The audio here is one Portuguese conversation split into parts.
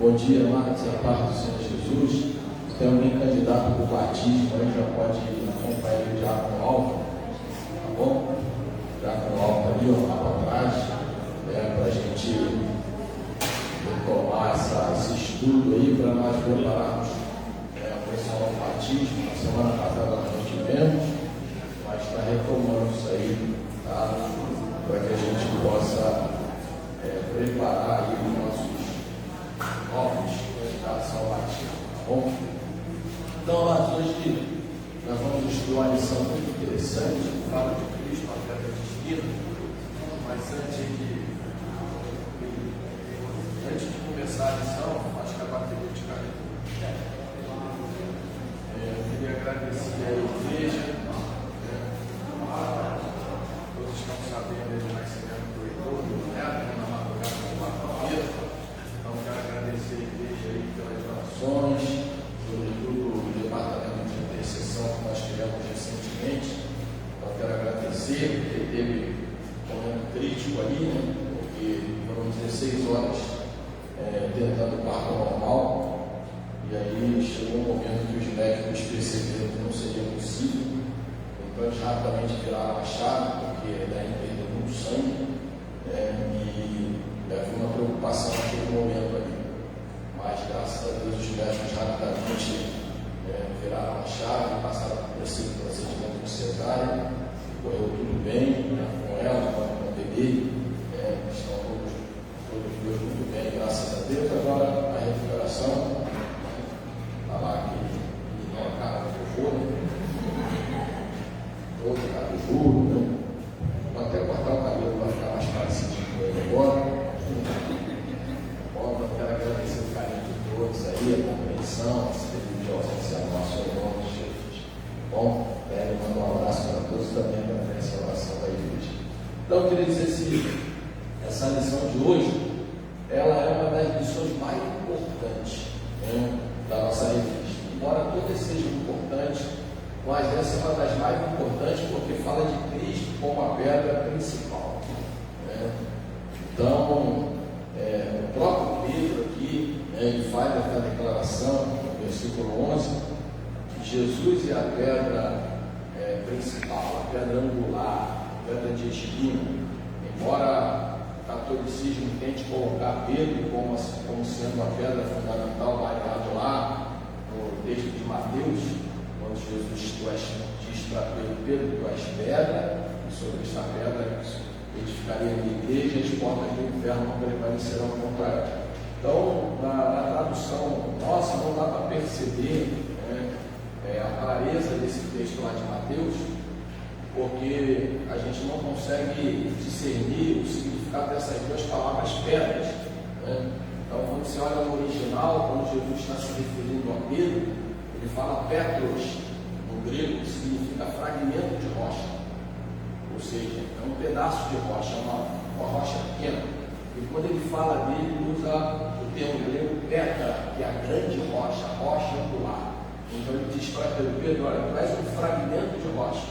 Bom dia, amados, a paz do Senhor Jesus. Se tem alguém candidato para o batismo, aí já pode acompanhar ele já com o alvo, tá bom? Já com o alvo ali, ó, lá para trás, para a gente retomar esse estudo aí, para nós prepararmos o pessoal do batismo. Na semana passada nós não tivemos, mas está retomando isso aí, tá? Para que a gente possa preparar aí os nossos novos candidatos ao batismo, tá bom? Então, hoje nós vamos estudar uma lição muito interessante, fala de Cristo, a pedra divina, mas antes de começar a lição, acho que a bateria de caneta. Eu queria agradecer a igreja, todos estão sabendo do nascimento do Heitor, do Neto, na madrugada da quarta-feira. Então, quero agradecer a igreja aí pelas orações, sobretudo o departamento de intercessão que nós tivemos recentemente. Então, quero agradecer, porque teve um momento crítico ali, né? Porque foram 16 horas tentando o parto normal, e aí chegou um momento que os médicos perceberam que não seria possível. Então, eles rapidamente viraram a chave, porque daí perdeu muito sangue, e havia uma preocupação naquele momento ali. Mas, graças a Deus, os médicos rapidamente viraram a chave, passaram por esse procedimento de cesárea, correu tudo bem, com ela, com o bebê, estão todos dois muito bem, graças a Deus. Agora, a recuperação, está lá aquele menino, a cara do vovô, outro cara do juro, né? Vou até cortar o cabelo para ficar mais parecido com ele agora. Bom, eu quero agradecer o carinho de todos aí, a compreensão, esse período de ausência nossa, ao nome de Jesus. Bom, mando um abraço para todos também para essa oração da igreja. Então, eu queria dizer que essa lição de hoje, ela é uma das lições mais importantes, né, da nossa revista. Embora todas sejam importantes, mas essa é uma das mais importantes porque fala de Cristo como a pedra principal, né? Então, o próprio Pedro aqui, ele faz essa declaração no versículo 11, que Jesus é a pedra principal, a pedra angular, a pedra de esquina. Embora o catolicismo tente colocar Pedro como sendo a pedra fundamental, baseado lá no texto de Mateus, quando Jesus diz para Pedro, tu és pedra, e sobre esta pedra edificaria a minha igreja, e as portas do inferno não prevalecerão contra ela. Então, na tradução nossa, não dá para perceber a clareza desse texto lá de Mateus, porque a gente não consegue discernir o significado dessas duas palavras pedras, né? Então, quando você olha no original, quando Jesus está se referindo a Pedro, ele fala Petros, no grego, que significa fragmento de rocha, ou seja, é um pedaço de rocha, uma rocha pequena. E quando ele fala dele, ele usa o termo grego petra, que é a grande rocha, rocha angular. Então ele diz para Pedro, olha, tu és um fragmento de rocha,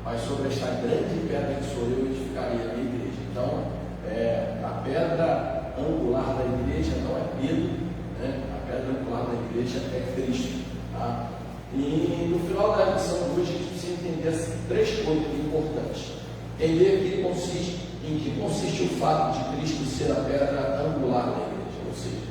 mas sobre esta grande pedra que sou eu, edificaria a minha igreja. Então, a pedra angular da igreja não é Pedro, né? A pedra angular da igreja é Cristo. Tá? E no final da lição de hoje a gente precisa entender três coisas importantes. Entender em que consiste o fato de Cristo ser a pedra angular da igreja, ou seja,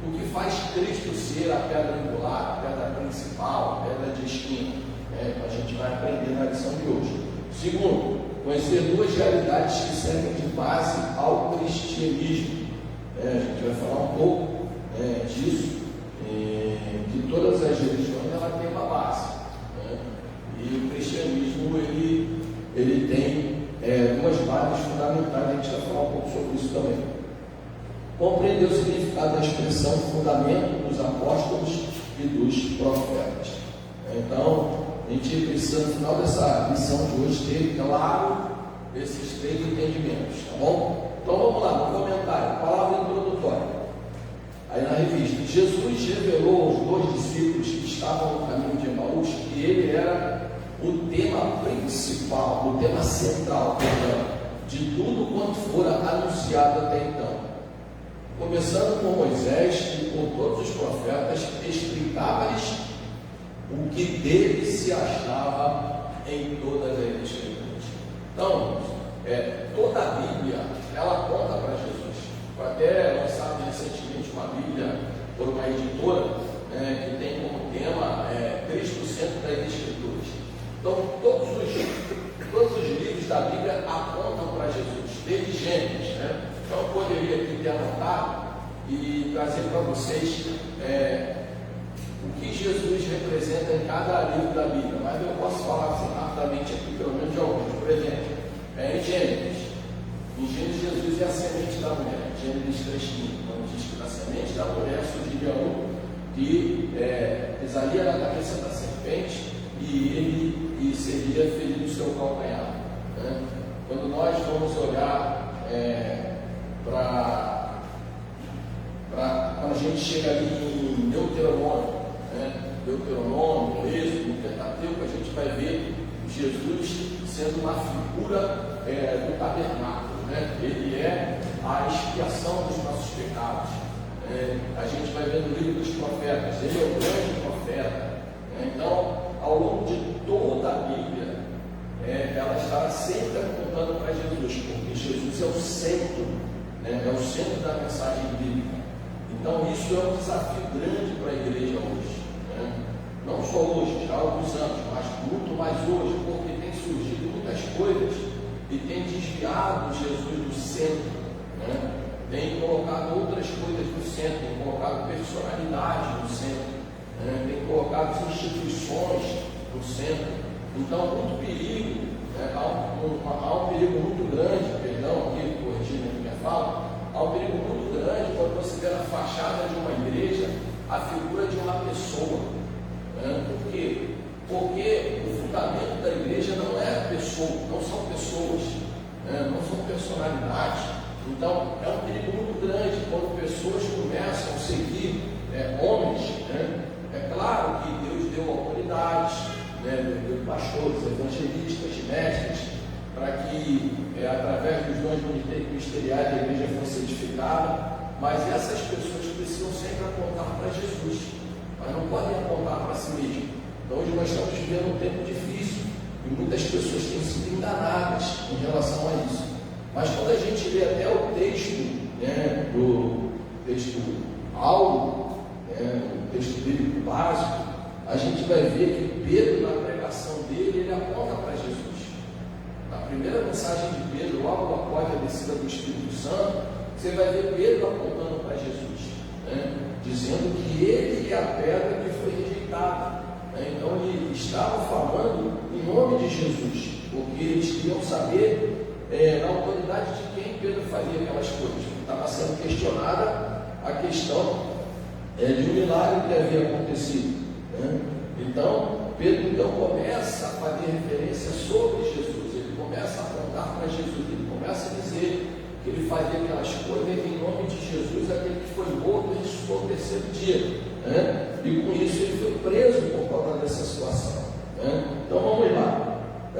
o que faz Cristo ser a pedra angular, a pedra principal, a pedra de esquina. A gente vai aprender na lição de hoje. Segundo, conhecer duas realidades que servem de base ao cristianismo. A gente vai falar um pouco disso. Que todas as religiões ela tem uma base, né? E o cristianismo ele tem duas bases fundamentais. A gente vai falar um pouco sobre isso também. Compreender o significado da expressão fundamento dos apóstolos e dos profetas. Então, a gente precisa, no final dessa lição de hoje, ter claro esses três entendimentos, tá bom? Então vamos lá, no comentário, palavra introdutória. Aí na revista, Jesus revelou aos dois discípulos que estavam no caminho de Emaús que ele era o tema principal, o tema central, de tudo quanto fora anunciado até então. Começando com Moisés, que contou o que dele se achava em todas as Escrituras. Então, toda a Bíblia, ela conta para Jesus. Foi até lançado recentemente uma Bíblia por uma editora, que tem como tema 3% das Escrituras. Então, todos os livros da Bíblia apontam para Jesus, desde Gênesis. Então, eu poderia aqui ter anotado e trazer para vocês o que Jesus representa em cada livro da Bíblia, mas eu posso falar assim, rapidamente aqui, pelo menos de alguns. Por exemplo, em Gênesis, Jesus é a semente da mulher. Gênesis 3:15, quando diz que da semente da mulher surgiria um que pisaria na cabeça da serpente e seria ferido no seu calcanhar. Quando nós vamos olhar quando a gente chega ali em Deuteronômio, Êxodo, Pentateuco, a gente vai ver Jesus sendo uma figura do tabernáculo. Ele é a expiação dos nossos pecados. A gente vai ver no livro dos profetas, ele é o grande profeta. Então, ao longo de toda a Bíblia, ela está sempre apontando para Jesus, porque Jesus é o centro, é o centro da mensagem bíblica. Então, isso é um desafio grande para a igreja hoje. Não só hoje, já há alguns anos, mas muito mais hoje, porque tem surgido muitas coisas e tem desviado Jesus do centro. Tem colocado outras coisas no centro, tem colocado personalidade no centro, tem colocado instituições no centro. Então, muito perigo, há um perigo muito grande, perdão, aqui corrigindo a minha fala, há um perigo muito grande quando você vê na fachada de uma igreja a figura de uma pessoa. Por quê? Porque o fundamento da igreja não é pessoa, não são pessoas, não são personalidades. Então, é um perigo muito grande quando pessoas começam a seguir homens. É claro que Deus deu autoridades, deu pastores, evangelistas, mestres, para que, através dos dons ministeriais, a igreja fosse edificada. Mas essas pessoas precisam sempre apontar para Jesus, mas não podem apontar para si mesmo. Então, hoje nós estamos vivendo um tempo difícil e muitas pessoas têm sido enganadas em relação a isso. Mas quando a gente lê até o texto, do texto áureo, o texto bíblico básico, a gente vai ver que Pedro, na pregação dele, ele aponta para Jesus. Na primeira mensagem de Pedro, logo após a descida do Espírito Santo, você vai ver Pedro apontando para Jesus, dizendo que ele é a pedra que foi rejeitada. Então ele estava falando em nome de Jesus, porque eles queriam saber na autoridade de quem Pedro fazia aquelas coisas. Estava sendo questionada a questão de um milagre que havia acontecido. Então, Pedro começa a fazer referência sobre Jesus, ele começa a apontar para Jesus, ele começa a dizer que ele fazia aquelas coisas em nome de Jesus, aquele que foi morto e ressuscitou no terceiro dia. E com isso ele foi preso por causa dessa situação. Então vamos lá.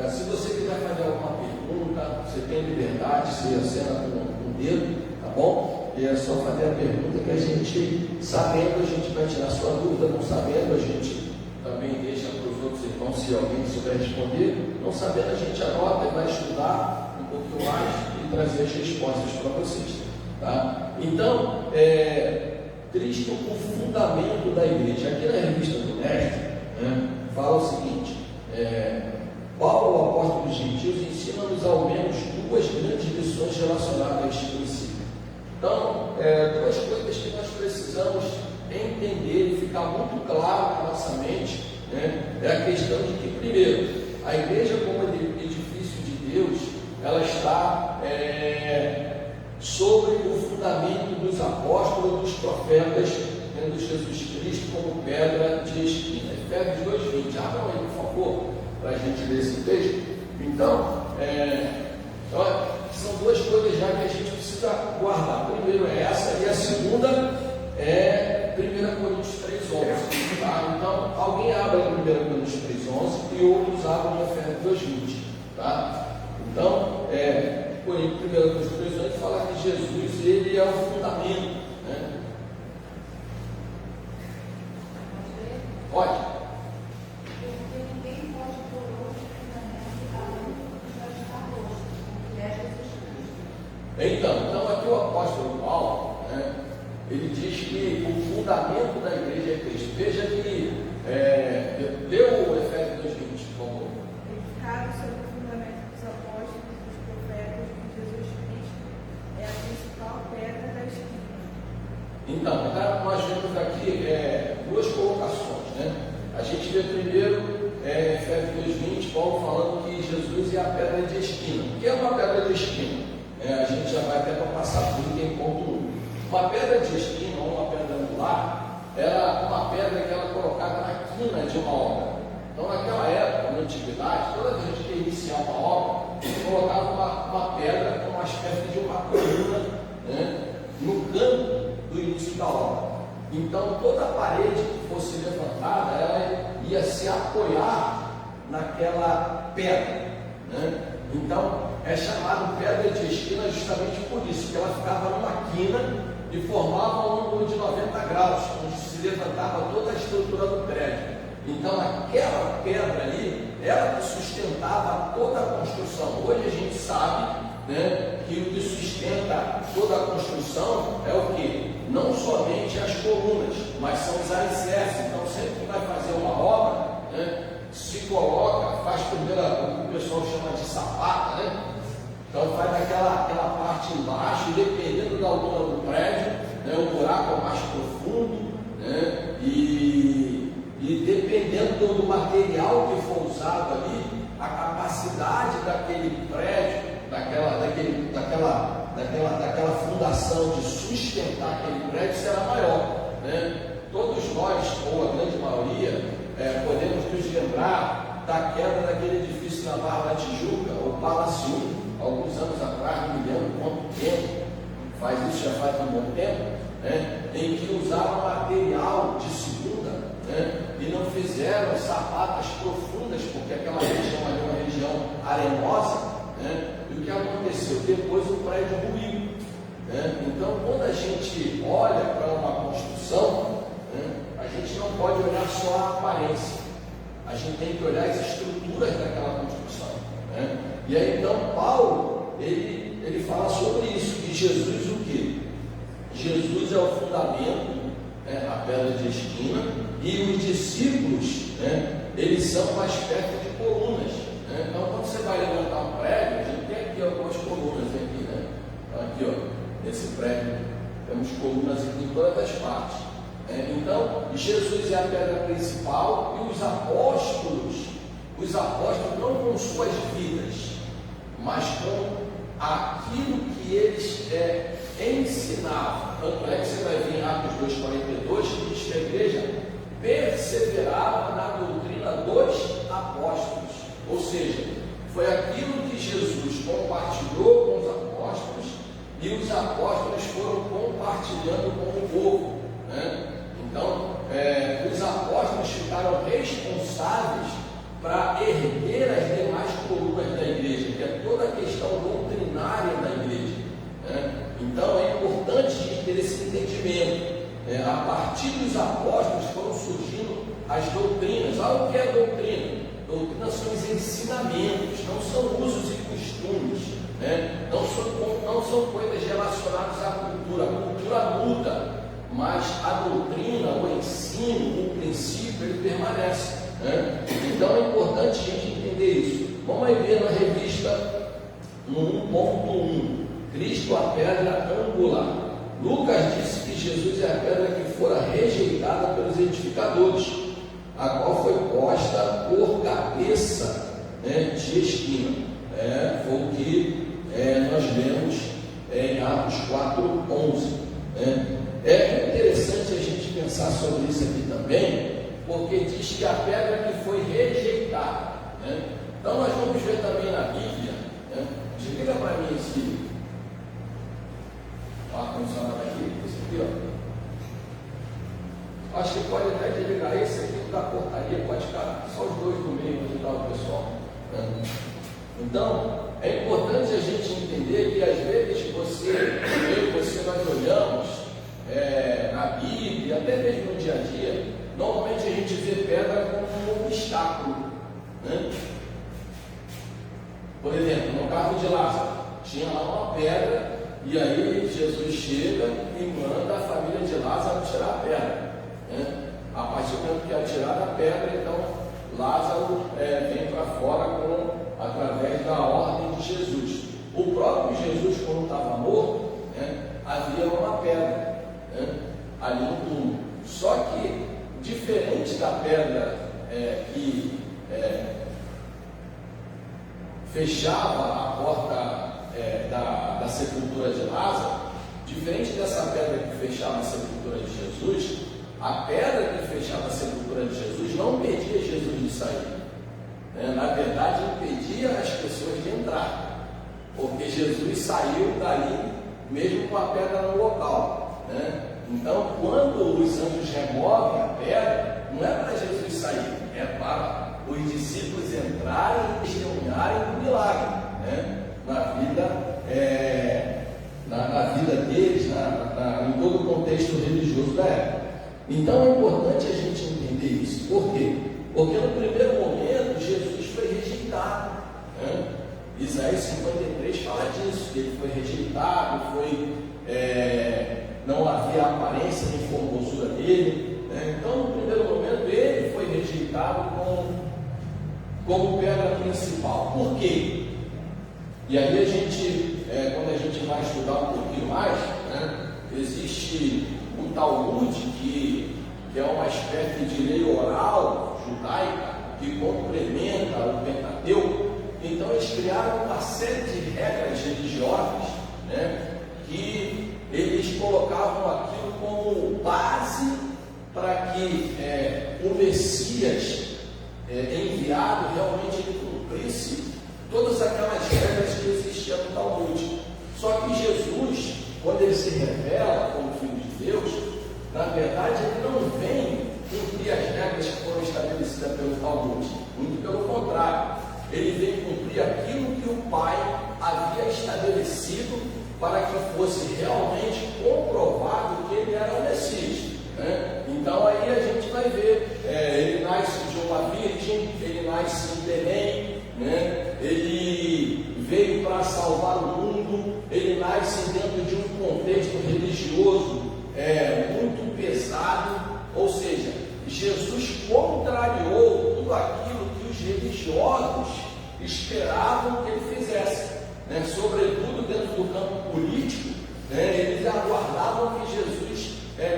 Se você quiser fazer alguma pergunta, você tem liberdade, você acena com o dedo, tá bom? E é só fazer a pergunta que a gente, sabendo, a gente vai tirar sua dúvida, não sabendo, a gente também deixa para os outros irmãos, se alguém souber responder. Não sabendo, a gente anota e vai estudar um pouquinho mais e trazer as respostas para vocês. Tá? Então, Cristo, o fundamento da igreja. Aqui na revista do Mestre, fala o seguinte: Paulo, o apóstolo dos gentios, ensina-nos ao menos duas grandes lições relacionadas a este princípio. Então, duas coisas que nós precisamos entender e ficar muito claro na nossa mente, é a questão de que, primeiro, a igreja como edifício de Deus, ela está sobre o fundamento dos apóstolos, dos profetas, tendo Jesus Cristo como pedra de esquina. Efésios 2:20, abram aí, por favor, para a gente ler esse texto. Então, são duas coisas já que a gente precisa guardar. Primeiro é essa, e a segunda é 1 Coríntios 3:11. Tá? Então, alguém abre em 1 Coríntios 3:11 e outros abrem em Efésios 2:20. Tá? Então, 1 Coríntios 3:11 fala que Jesus, ele é o fundamento. Pode? Então aqui o apóstolo Paulo, né, ele diz que o fundamento da igreja é Cristo. Veja que deu o Efésios 2:20, por favor. Edificado sobre o fundamento dos apóstolos e dos profetas de Jesus Cristo, é a principal pedra da esquina. Então, nós vemos aqui duas colocações, né? A gente vê primeiro Efésios 2:20, Paulo falando que Jesus é a pedra de esquina. O que é uma pedra de esquina? A gente já vai até para passar por em ponto 1. Uma pedra de esquina, ou uma pedra angular, era uma pedra que era colocada na quina de uma obra. Então, naquela época, na antiguidade, toda vez que iniciar uma obra, colocava uma pedra com uma espécie de uma coluna, né, no canto do início da obra. Então, toda a parede que fosse levantada, ela ia se apoiar naquela pedra, né? Então, é chamado pedra de esquina justamente por isso, que ela ficava numa quina e formava um ângulo de 90 graus, onde se levantava toda a estrutura do prédio. Então, aquela pedra ali, ela que sustentava toda a construção. Hoje a gente sabe, né, que o que sustenta toda a construção é o que? Não somente as colunas, mas são os alicerces. Então, sempre que vai fazer uma obra, né, se coloca, faz primeiro o que o pessoal chama de sapata, né? Então faz aquela parte embaixo, e dependendo da altura do prédio, né, o buraco é mais profundo, né, e dependendo do material que for usado ali, a capacidade daquele prédio, daquela fundação de sustentar aquele prédio será maior, né? Todos nós, ou a grande maioria, podemos nos lembrar da queda daquele edifício na Barra da Tijuca, o Palace 1, alguns anos atrás, não me lembro quanto tempo, faz isso já faz um bom tempo, né, em que usaram material de segunda, né, e não fizeram sapatas profundas, porque aquela região ali é uma região arenosa, né, e o que aconteceu? Depois o prédio ruiu. Né? Então, quando a gente olha para uma construção, né, a gente não pode olhar só a aparência, a gente tem que olhar as estruturas daquela construção. Né? E aí, então, Paulo, ele fala sobre isso, que Jesus o quê? Jesus é o fundamento, né, a pedra de esquina, e os discípulos, né, eles são uma espécie de colunas. Né? Então, quando você vai levantar um prédio, a gente tem aqui algumas colunas aqui, né? Então, aqui, ó, nesse prédio, temos colunas aqui em todas as partes. Então, Jesus é a pedra principal, e os apóstolos não com suas vidas, mas com aquilo que eles ensinavam. Tanto é que você vai ver em Atos 2,42 que diz que a igreja perseverava na doutrina dos apóstolos. Ou seja, foi aquilo que Jesus compartilhou com os apóstolos, e os apóstolos foram compartilhando com o povo. Né? Então, os apóstolos ficaram responsáveis para erguer as demais colunas da igreja, que é toda a questão doutrinária da igreja. Né? Então, é importante a gente ter esse entendimento. A partir dos apóstolos foram surgindo as doutrinas. O que é doutrina? Doutrina são os ensinamentos, não são usos e costumes, né? Não são coisas relacionadas à cultura. A cultura muda, mas a doutrina, o ensino, o princípio, ele permanece. Né? Então é importante a gente entender isso. Vamos aí ver na revista no 1.1, Cristo a pedra angular. Lucas disse que Jesus é a pedra que fora rejeitada pelos edificadores, a qual foi posta por cabeça, né, de esquina. Foi o que nós lemos em Atos 4:11. É interessante a gente pensar sobre isso aqui também, porque diz que a pedra que foi rejeitada. Né? Então nós vamos ver também na Bíblia. Né? Desliga para mim esse ar-condicionado aqui, esse aqui, ó. Acho que pode até desligar esse aqui da portaria, pode ficar só os dois no meio onde está o pessoal. Né? Então, é importante a gente entender que às vezes nós olhamos na Bíblia, até mesmo no dia a dia, normalmente a gente vê pedra como um obstáculo. Né? Por exemplo, no carro de Lázaro, tinha lá uma pedra E aí Jesus chega e manda a família de Lázaro tirar a pedra, né? A partir do momento que é tirada a pedra, então Lázaro vem para fora através da ordem de Jesus. O próprio Jesus, quando estava morto, né, havia uma pedra, né, ali no túmulo. Só que, diferente da pedra que fechava a porta da sepultura de Lázaro, diferente dessa pedra que fechava a sepultura de Jesus, a pedra que fechava a sepultura de Jesus não impedia Jesus de sair. Na verdade, impedia as pessoas de entrar, porque Jesus saiu dali mesmo com a pedra no local, né? Então, quando os anjos removem a pedra, não é para Jesus sair, é para os discípulos entrarem e testemunharem o milagre, né? Na vida deles, em todo o contexto religioso da época. Então é importante a gente entender isso. Por quê? Porque no primeiro momento Jesus foi rejeitado, né? Isaías 53 fala disso, que ele foi rejeitado, não havia aparência nem formosura dele, né? Então no primeiro momento ele foi rejeitado como pedra principal. Por quê? E aí quando a gente vai estudar um pouquinho mais, né, existe o Talmud, que é uma espécie de lei oral judaica que complementa o Pentateuco. Então eles criaram uma série de regras religiosas, né, que eles colocavam aquilo como base para que o Messias enviado realmente ele cumprisse todas aquelas regras que existiam no Talmud. Só que Jesus, quando ele se revela como Filho de Deus, na verdade ele não vem cumprir as regras que foram estabelecidas pelo Talmud, muito pelo contrário, ele vem cumprir aquilo que o Pai havia estabelecido para que fosse realmente comprovado que ele era o Messias, né? Então aí a gente vai ver, ele nasce de uma virgem, ele nasce em Belém, né? Ele veio para salvar o mundo, ele nasce dentro de um contexto religioso muito pesado, ou seja, Jesus contrariou tudo aquilo que os religiosos esperavam que ele fizesse, né? Sobretudo dentro do campo político, né? Eles aguardavam que Jesus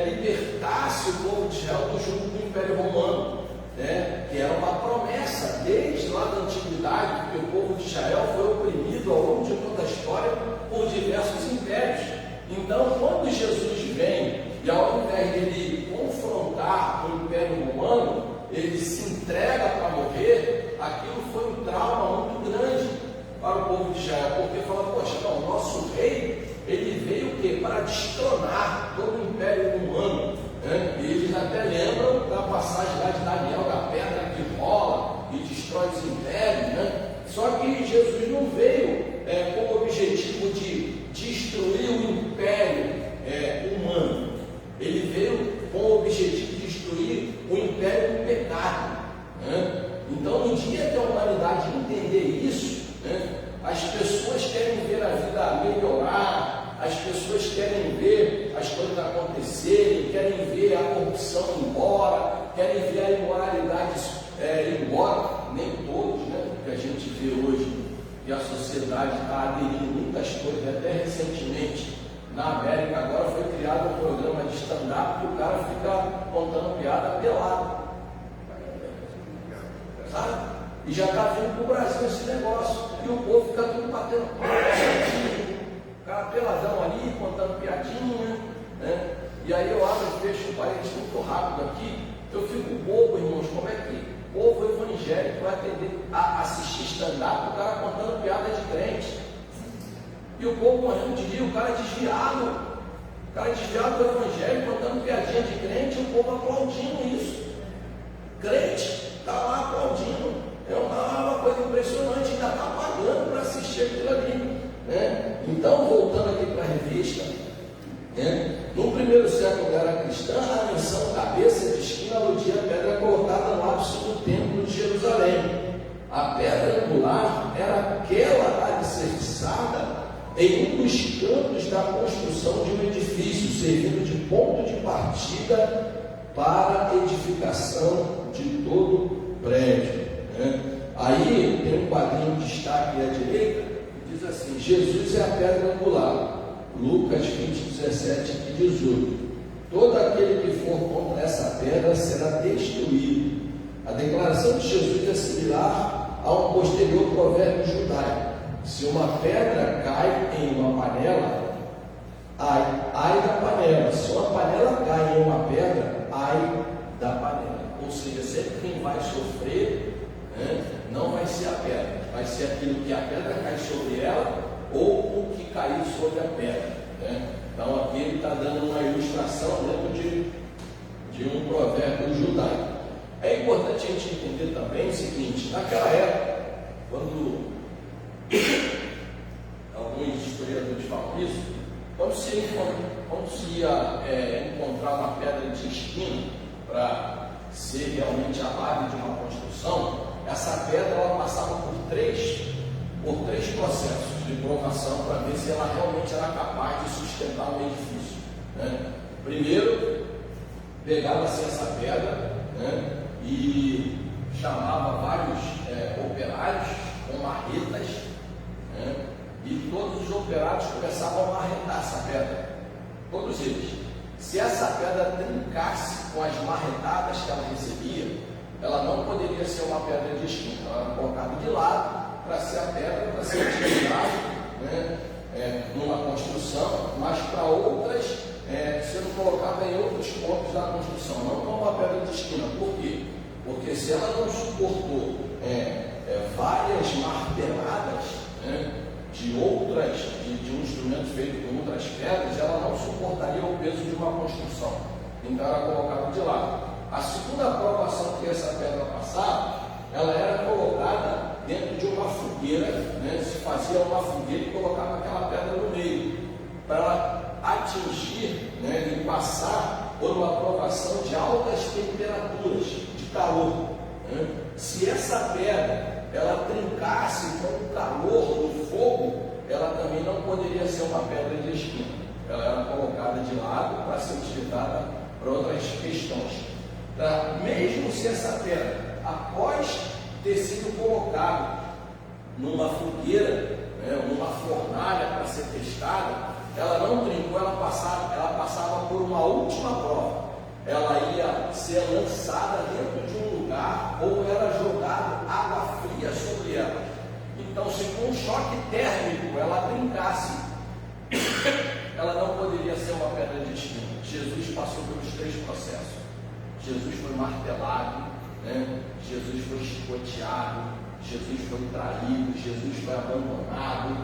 libertasse o povo de Israel do jugo do Império Romano, né? Que era uma promessa desde lá da antiguidade, porque o povo de Israel foi oprimido ao longo de toda a história por diversos impérios. Então, quando Jesus vem e ao invés de ele confrontar o Império Romano, ele se entrega para morrer, aquilo foi um trauma muito grande para o povo de Israel, porque fala, poxa, não, o nosso rei, ele veio o quê? Para destronar todo o Império Romano, né? E eles até lembram da passagem lá de Daniel, da pedra que rola e destrói os impérios, né? Só que Jesus não veio com o objetivo de destruir o Império humano, ele veio com o objetivo de destruir o Império do pecado, né? Então, no dia que a humanidade entender isso, né, as pessoas querem ver a vida melhorar, as pessoas querem ver as coisas acontecerem, querem ver a corrupção ir embora, querem ver a imoralidade ir embora. Nem todos, né, que a gente vê hoje, e a sociedade está aderindo muitas coisas. Até recentemente, na América, agora foi criado um programa de stand-up que o cara fica contando piada pelado, sabe? E já está vindo para o Brasil esse negócio, e o povo fica tudo batendo palma, o cara peladão ali, contando piadinha, né? E aí eu abro e fecho um parênteses muito rápido aqui, eu fico bobo, irmãos, como é que o povo evangélico vai atender a assistir stand-up, o cara contando piada de crente, e o povo morrendo de rir, o cara desviado do evangelho, contando piadinha de crente, e o povo aplaudindo isso. Crente está lá aplaudindo, é uma coisa impressionante, ainda está pagando para assistir aquilo ali, né? Então, voltando aqui para a revista, né? No primeiro século da era cristã, a menção cabeça de esquina aludia a pedra colocada no ápice do templo de Jerusalém. A pedra angular era aquela alicerçada em um dos cantos da construção de um edifício, servindo de ponto de partida para a edificação de todo o prédio. Aí tem um quadrinho de destaque à direita, que diz assim: Jesus é a pedra angular. Lucas 20, 17 e 18. Todo aquele que for contra essa pedra será destruído. A declaração de Jesus é similar a um posterior provérbio judaico: se uma pedra cai em uma panela, ai da panela. Se uma panela cai em uma pedra, ai da panela. Ou seja, sempre quem vai sofrer, não vai ser a pedra, vai ser aquilo que a pedra cai sobre ela ou o que cair sobre a pedra. Então aqui ele está dando uma ilustração dentro de um provérbio judaico. É importante a gente entender também o seguinte: naquela época, quando alguns historiadores falam isso, quando se ia encontrar uma pedra de esquina para ser realmente a base de uma construção, essa pedra ela passava por três processos de provação para ver se ela realmente era capaz de sustentar um edifício. Primeiro, pegava-se essa pedra e chamava vários operários com marretas, e todos os operários começavam a marretar essa pedra, todos eles. Se essa pedra trincasse com as marretadas que ela recebia, ela não poderia ser uma pedra de esquina, ela era colocada de lado para ser a pedra, para ser utilizada numa construção, mas para outras sendo colocada em outros pontos da construção, não como uma pedra de esquina. Por quê? Porque se ela não suportou várias marteladas de um instrumento feito com outras pedras, ela não suportaria o peso de uma construção. Então era colocada de lado. A segunda provação que essa pedra passava, ela era colocada dentro de uma fogueira, se fazia uma fogueira e colocava aquela pedra no meio, para ela atingir e passar por uma provação de altas temperaturas, de calor. Se essa pedra ela trincasse com o calor do fogo, ela também não poderia ser uma pedra de esquina. Ela era colocada de lado para ser utilizada para outras questões. Mesmo se essa pedra, após ter sido colocada numa fogueira, numa fornalha para ser testada, ela não trincou, ela passava por uma última prova. Ela ia ser lançada dentro de um lugar ou era jogada água fria sobre ela. Então, se com um choque térmico ela trincasse, ela não poderia ser uma pedra de esquina. Jesus passou pelos três processos. Jesus foi martelado, Jesus foi chicoteado, Jesus foi traído, Jesus foi abandonado,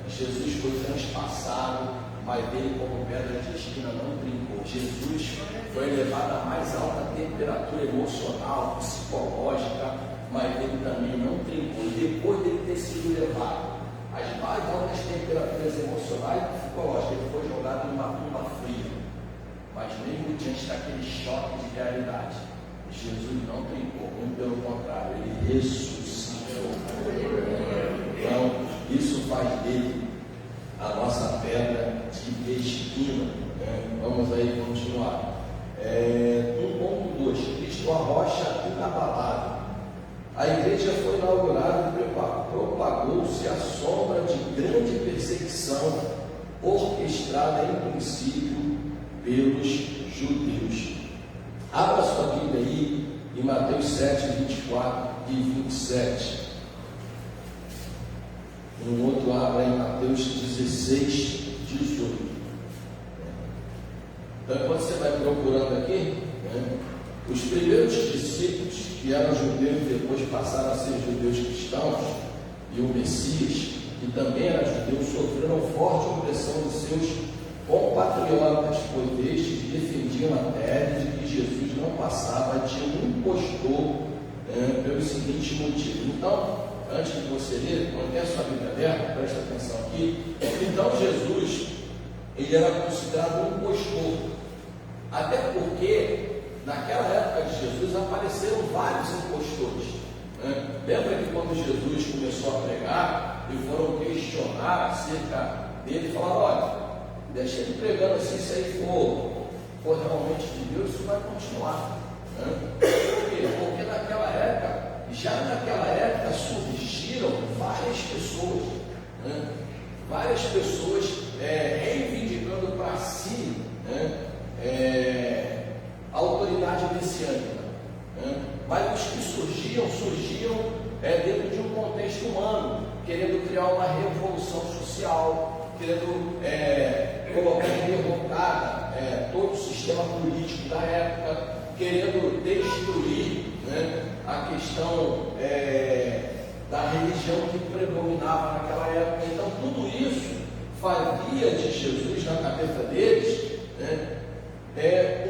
Jesus foi transpassado, mas ele, como pedra de esquina, não trincou. Jesus foi elevado à mais alta temperatura emocional, psicológica, mas ele também não trincou. E depois dele ter sido elevado às mais altas temperaturas emocionais e psicológicas, ele foi jogado numa tumba fria. Mas mesmo diante daquele choque de realidade, Jesus não trincou, muito pelo contrário, ele ressuscitou. Então, isso faz dele a nossa pedra de esquina. Vamos aí continuar. 1.2, Cristo a rocha inabalável. A igreja foi inaugurada e propagou-se a sombra de grande perseguição orquestrada em princípio pelos judeus. Abra sua Bíblia aí em Mateus 7, 24 e 27. Um outro abra em Mateus 16, 18. Então, quando você vai procurando aqui, os primeiros discípulos que eram judeus e depois passaram a ser judeus cristãos, e o Messias, que também era judeu, sofreram forte opressão de seus compatriotas, pois estes defendiam a tese de que Jesus não passava de um impostor pelo seguinte motivo. Então, antes de você ler, quando tem a sua Bíblia aberta, presta atenção aqui. Então Jesus, ele era considerado um impostor, até porque naquela época de Jesus apareceram vários impostores. Lembra que quando Jesus começou a pregar, e foram questionar acerca dele, falaram: olha, deixa ele pregando assim, se aí for realmente de Deus, isso vai continuar. Né? Por quê? Porque já naquela época surgiram várias pessoas, né? Várias pessoas reivindicando para si, né? A autoridade messiânica. Né? Mas os que surgiam dentro de um contexto humano, querendo criar uma revolução social, querendo colocar em derrocada todo o sistema político da época, querendo destruir, né, a questão da religião que predominava naquela época. Então tudo isso fazia de Jesus, na cabeça deles, né,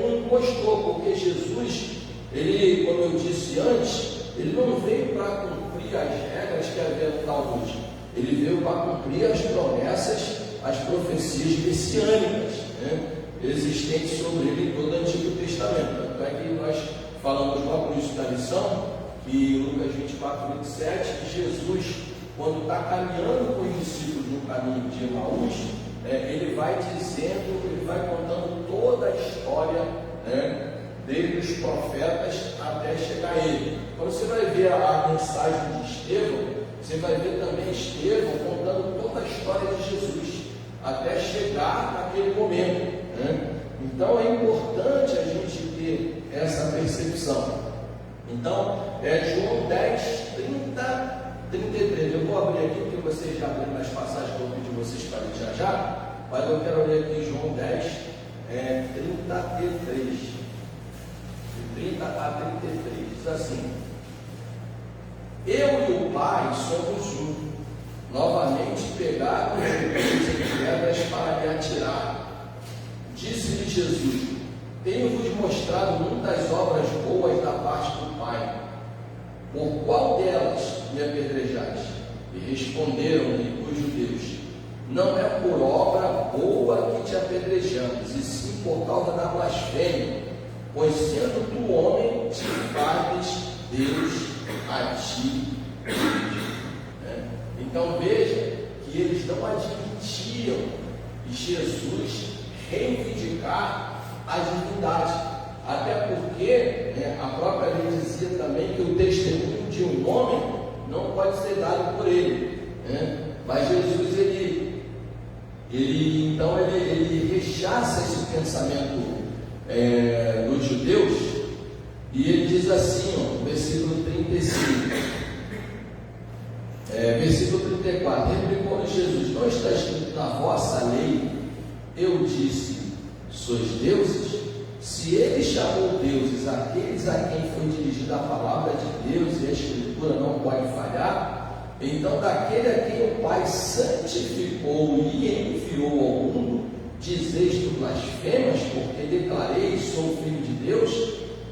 um impostor, porque Jesus, ele, como eu disse antes, ele não veio para cumprir as regras que havia no Talmud, ele veio para cumprir as promessas, as profecias messiânicas, né, existentes sobre ele em todo o Antigo Testamento. Tanto é que nós falamos logo no início da lição, que Lucas 24, 27, que Jesus, quando está caminhando com os discípulos no caminho de Emaús, ele vai dizendo, ele vai contando toda a história, né, desde os profetas até chegar a ele. Quando você vai ver a mensagem de Estevão, você vai ver também Estevão contando toda a história de Jesus, até chegar naquele momento, né? Então é importante a gente ter essa percepção. Então, João 10, 30, 33. Eu vou abrir aqui, porque vocês já abriram as passagens que eu pedi vocês para ler já, mas eu quero ler aqui João 10, 33. De 30 a 33. Diz assim: eu e o Pai somos um. Novamente pegaram os judeus em pedras para me atirar. Disse-lhe Jesus: tenho-vos mostrado muitas obras boas da parte do Pai. Por qual delas me apedrejais? E responderam-lhe os judeus: não é por obra boa que te apedrejamos, e sim por causa da blasfêmia, pois sendo tu homem, te fazes Deus a ti. Então veja que eles não admitiam Jesus reivindicar a divindade, até porque a própria lei dizia também que o testemunho de um homem não pode ser dado por ele, né? Mas Jesus ele rechaça esse pensamento dos judeus, e ele diz assim, versículo 35. Versículo 34, replicou Jesus: não está escrito na vossa lei, eu disse, sois deuses? Se ele chamou deuses aqueles a quem foi dirigida a palavra de Deus e a Escritura não pode falhar, então daquele a quem o Pai santificou e enviou ao mundo, dizeis tu blasfemas, porque declarei sou filho de Deus?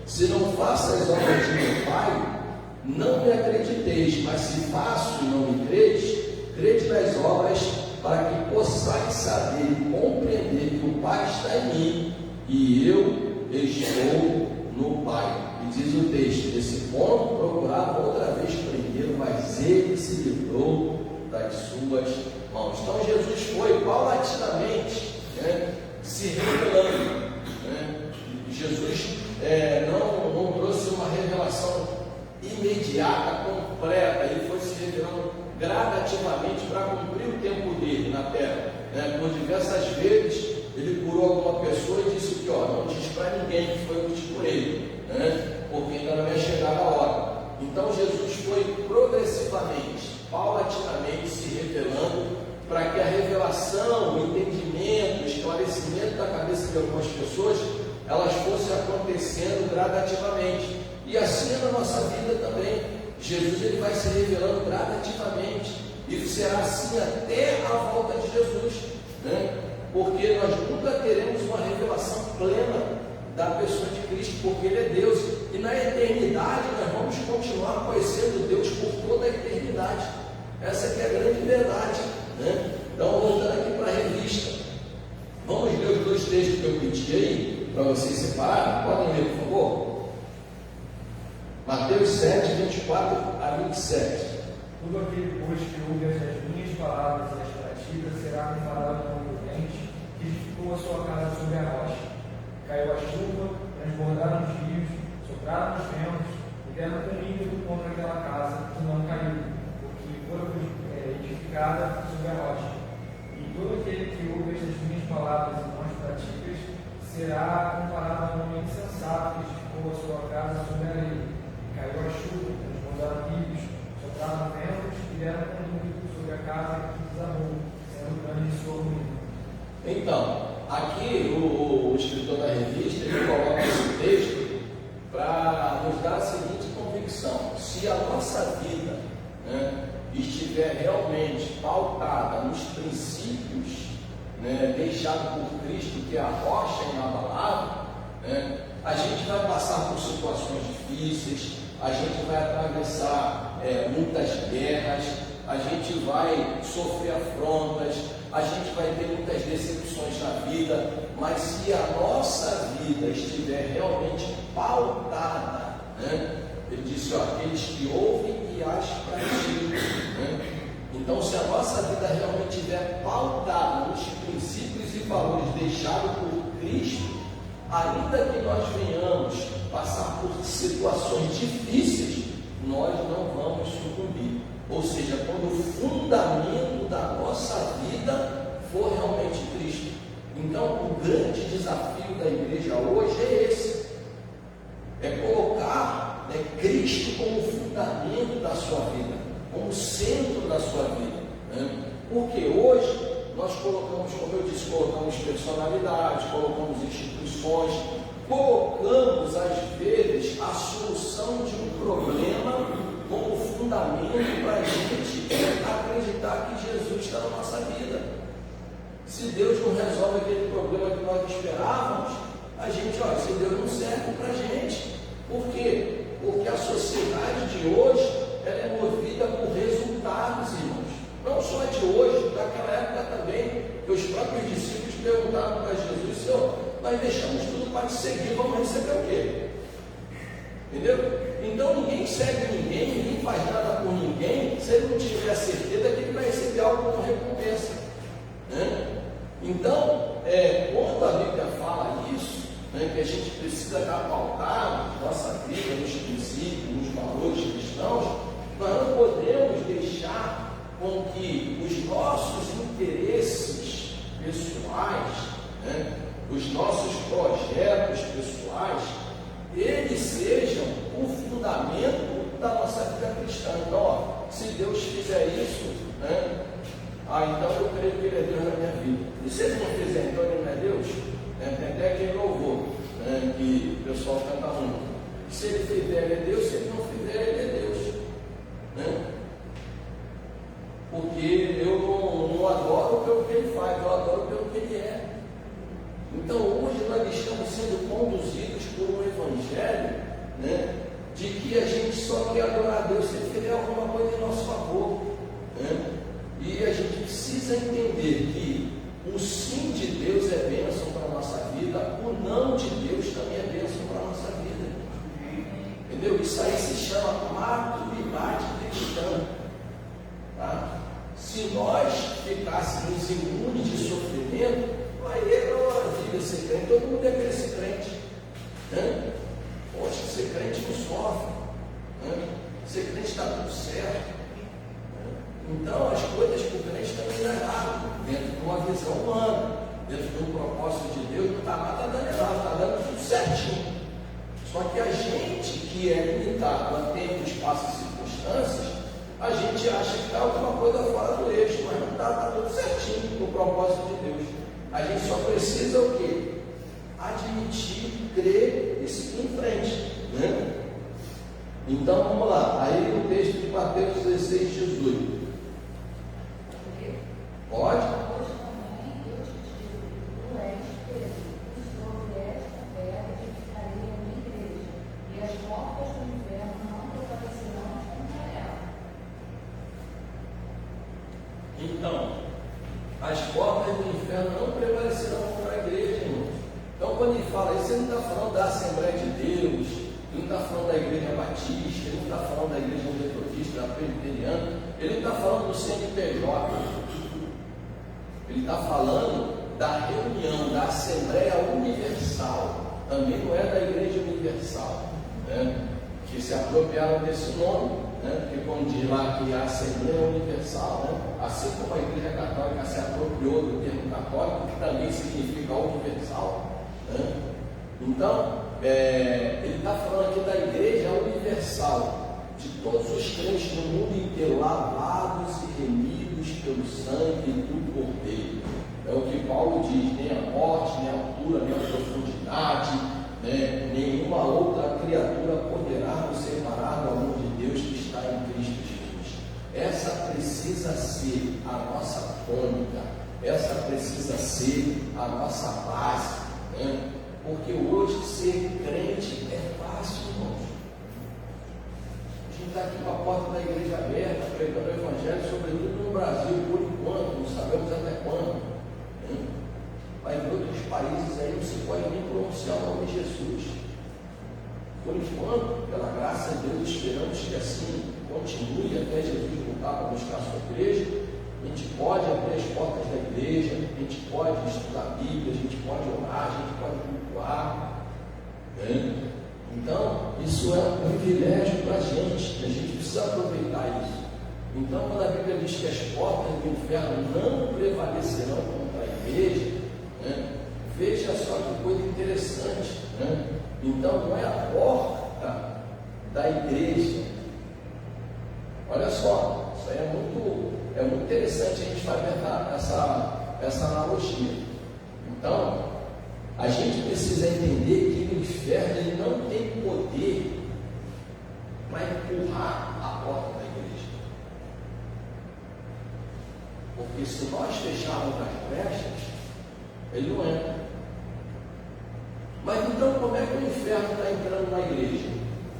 Se não faço as obras de meu Pai, não me acrediteis, mas se faço e não me credes, crede nas obras, para que possais saber e compreender que o Pai está em mim e eu estou no Pai. E diz o texto: nesse ponto procurava outra vez prendê-lo, mas ele se livrou das suas mãos. Então Jesus foi paulatinamente, se revelando, Jesus não trouxe uma revelação imediata, completa. Ele foi se revelando gradativamente para cumprir o tempo dele na terra, Por diversas vezes ele curou alguma pessoa e disse que não diz para ninguém que foi eu que te curei, porque ainda não é chegada a hora. Então Jesus foi progressivamente, paulatinamente se revelando, para que a revelação, o entendimento, o esclarecimento da cabeça de algumas pessoas, elas fossem acontecendo gradativamente. E assim é na nossa vida também. Jesus ele vai se revelando gradativamente, e será assim até a volta de Jesus, porque nós nunca teremos uma revelação plena da pessoa de Cristo, porque Ele é Deus, e na eternidade nós vamos continuar conhecendo Deus por toda a eternidade. Essa que é a grande verdade, Então, voltando aqui para a revista, vamos ler os dois textos que eu pedi aí, para vocês separarem. Podem ler, por favor? Mateus 7, 24 a 27. Todo aquele, pois, que ouve as minhas palavras e as pratica será comparado a um prudente que edificou a sua casa sobre a rocha. Caiu a chuva, transbordaram os rios, sopraram os ventos e deram com ímpeto contra aquela casa que não caiu, porque foi edificada sobre a rocha. E todo aquele que ouve estas minhas palavras e não as pratica será comparado a um homem insensato que edificou a sua casa sobre a areia. Caiu a chuva, transbordaram rios, sopraram ventos e deram com ímpeto sobre a casa que desabou, sendo grande sua ruína. Então, aqui o escritor da revista ele coloca esse texto para nos dar a seguinte convicção: se a nossa vida, né, estiver realmente pautada nos princípios, né, deixados por Cristo, que é a rocha inabalável, né, a gente vai passar por situações difíceis, a gente vai atravessar muitas guerras, a gente vai sofrer afrontas, a gente vai ter muitas decepções na vida, mas se a nossa vida estiver realmente pautada, né? Ele disse, aqueles que ouvem e as praticam, né? Então, se a nossa vida realmente estiver pautada nos princípios e valores deixados por Cristo, ainda que nós venhamos passar por situações difíceis, nós não vamos sucumbir. Ou seja, quando o fundamento da nossa vida for realmente Cristo. Então, o grande desafio da igreja hoje é esse: é colocar, né, Cristo como fundamento da sua vida, como centro da sua vida, né? Porque hoje nós colocamos, como eu disse, colocamos personalidades, colocamos instituições, colocamos às vezes a solução de um problema como fundamento para a gente acreditar que Jesus está na nossa vida. Se Deus não resolve aquele problema que nós esperávamos, a gente, olha, esse Deus não serve para a gente. Por quê? Porque a sociedade de hoje ela é movida por resultados, irmãos. Não só de hoje, daquela época também, que os próprios discípulos perguntaram para Jesus: Senhor, nós deixamos tudo para te seguir, vamos receber o quê? Entendeu? Então ninguém segue ninguém faz nada por ninguém, se ele não tiver a certeza que ele vai receber algo como recompensa, né? Então, quando a Bíblia fala isso, né, que a gente precisa dar pautar nossa vida nos princípios, nos valores cristãos, nós não podemos deixar com que os nossos interesses pessoais, né, os nossos projetos pessoais, eles sejam o fundamento da nossa vida cristã. Então, ó, se Deus fizer isso, né, então eu creio que Ele é Deus na minha vida. E se Ele não fizer, então Ele não é Deus? Tem até quem louvou, né, que o pessoal canta muito. Se Ele fizer, Ele é Deus; se Ele não fizer, Ele é Deus, né? Porque eu não adoro pelo que Ele faz, eu adoro pelo que Ele é. Então hoje nós estamos sendo conduzidos por um evangelho, né, de que a gente só quer adorar a Deus se Ele fizer alguma coisa em nosso favor, né? E a gente precisa entender que o sim de Deus é bênção para a nossa vida, o não de Deus também é bênção para a nossa vida. Entendeu? Isso aí se chama maturidade cristã. Tá? Se nós ficássemos imunes de sofrimento, aí é uma vida ser crente, todo mundo deve ser crente, né? Poxa, ser crente não sofre, né? Ser crente está tudo certo, né? Então as coisas para o crente também não é errado, dentro de uma visão humana, dentro de um propósito de Deus, não está nada dando errado, está dando tudo certinho. Só que a gente que é limitado a tempo, espaço e circunstâncias, a gente acha que está alguma coisa fora do eixo, mas não está tudo certinho no propósito de Deus. A gente só precisa o quê? Admitir, crer e seguir em frente, né? Então vamos lá, aí no texto de Mateus 16, 18. Pode? Então, as portas do inferno não prevalecerão contra a igreja, irmãos. Então, quando ele fala isso, ele não está falando da Assembleia de Deus, ele não está falando da igreja batista, ele não está falando da igreja metodista, da presbiteriana, ele não está falando do CNPJ, ele está falando da reunião, da Assembleia Universal, também não é da Igreja Universal, né? Que se apropriaram desse nome, né? Porque quando diz lá que a Assembleia Universal, né? Assim como a Igreja Católica se apropriou do termo católico, que também significa universal, né? Então, ele está falando aqui da Igreja Universal, de todos os crentes no mundo inteiro, lavados e remidos pelo sangue do Cordeiro. É o que Paulo diz: nem a morte, nem a altura, nem a profundidade, né? Nenhuma outra criatura poderá nos separar do amor de Deus que está em Cristo Jesus. Essa precisa ser a nossa tônica, essa precisa ser a nossa base, né? Porque hoje ser crente é fácil, irmãos. A gente está aqui com a porta da igreja aberta, pregando o Evangelho, sobretudo no Brasil, por enquanto, não sabemos até quando. Mas em outros países aí não se pode nem pronunciar o nome de Jesus. Por enquanto, pela graça de Deus, esperamos que assim continue até Jesus voltar para buscar a sua igreja. A gente pode abrir as portas da igreja, a gente pode estudar a Bíblia, a gente pode orar, a gente pode cultuar, né? Então, isso é um privilégio para a gente precisa aproveitar isso. Então, quando a Bíblia diz que as portas do inferno não prevalecerão contra a igreja, né? Veja só que coisa interessante, né? Então, não é a porta da igreja. Olha só, isso aí é muito interessante a gente fazer essa analogia. Então, a gente precisa entender que o inferno ele não tem poder para empurrar a porta da igreja. Porque se nós fecharmos as brechas, ele não entra. Mas então como é que o inferno está entrando na igreja?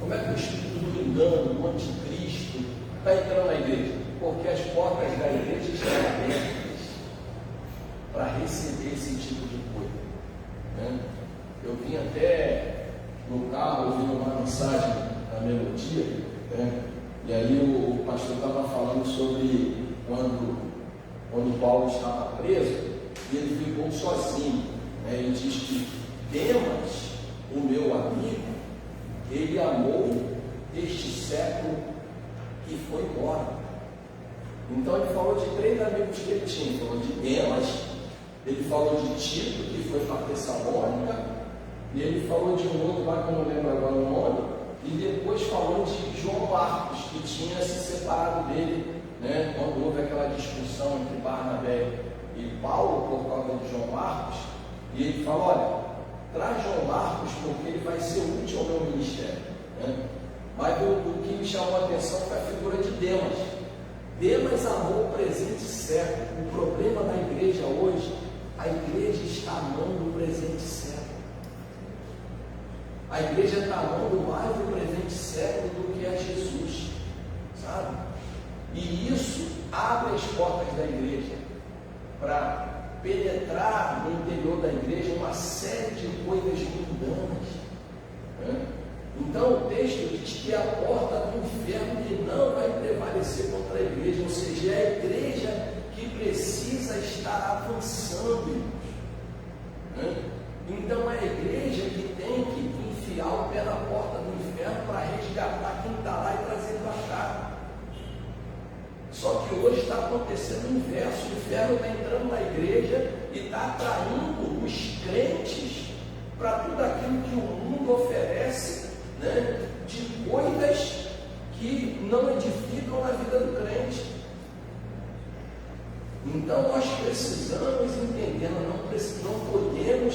Como é que o espírito do engano, do anticristo, está entrando na igreja? Porque as portas da igreja estão abertas para receber esse tipo de coisa, né? Eu vim até no carro ouvindo uma mensagem da Melodia, né? E aí o pastor estava falando sobre quando Paulo estava preso e ele ficou sozinho, né? Ele diz que Demas, o meu amigo, ele amou este século e foi embora. Então ele falou de 3 amigos que ele tinha. Ele falou de Demas, ele falou de Tito, que foi para Tessalônica, e ele falou de um outro lá que eu não lembro agora o nome, e depois falou de João Marcos, que tinha se separado dele, né, quando houve aquela discussão entre Barnabé e Paulo por causa de João Marcos. E ele falou: olha, traz João Marcos porque ele vai ser útil ao meu ministério, né? Mas o que me chamou a atenção foi a figura de Demas. Demas amou o presente século. O problema da igreja hoje, a igreja está amando o presente século. A igreja está amando mais o presente século do que a Jesus, sabe? E isso abre as portas da igreja para penetrar no interior da igreja uma série de coisas mundanas, né? Então o texto diz que a porta do inferno que não vai prevalecer contra a igreja, ou seja, é a igreja que precisa estar avançando, irmãos, né? Então é a igreja que tem que enfiar o pé na porta do inferno para resgatar quem está lá e trazer para cá. Só que hoje está acontecendo o inverso. O inferno está entrando na igreja e está atraindo os crentes para tudo aquilo que o mundo oferece, né, de coisas que não edificam na vida do crente. Então nós precisamos entender, não podemos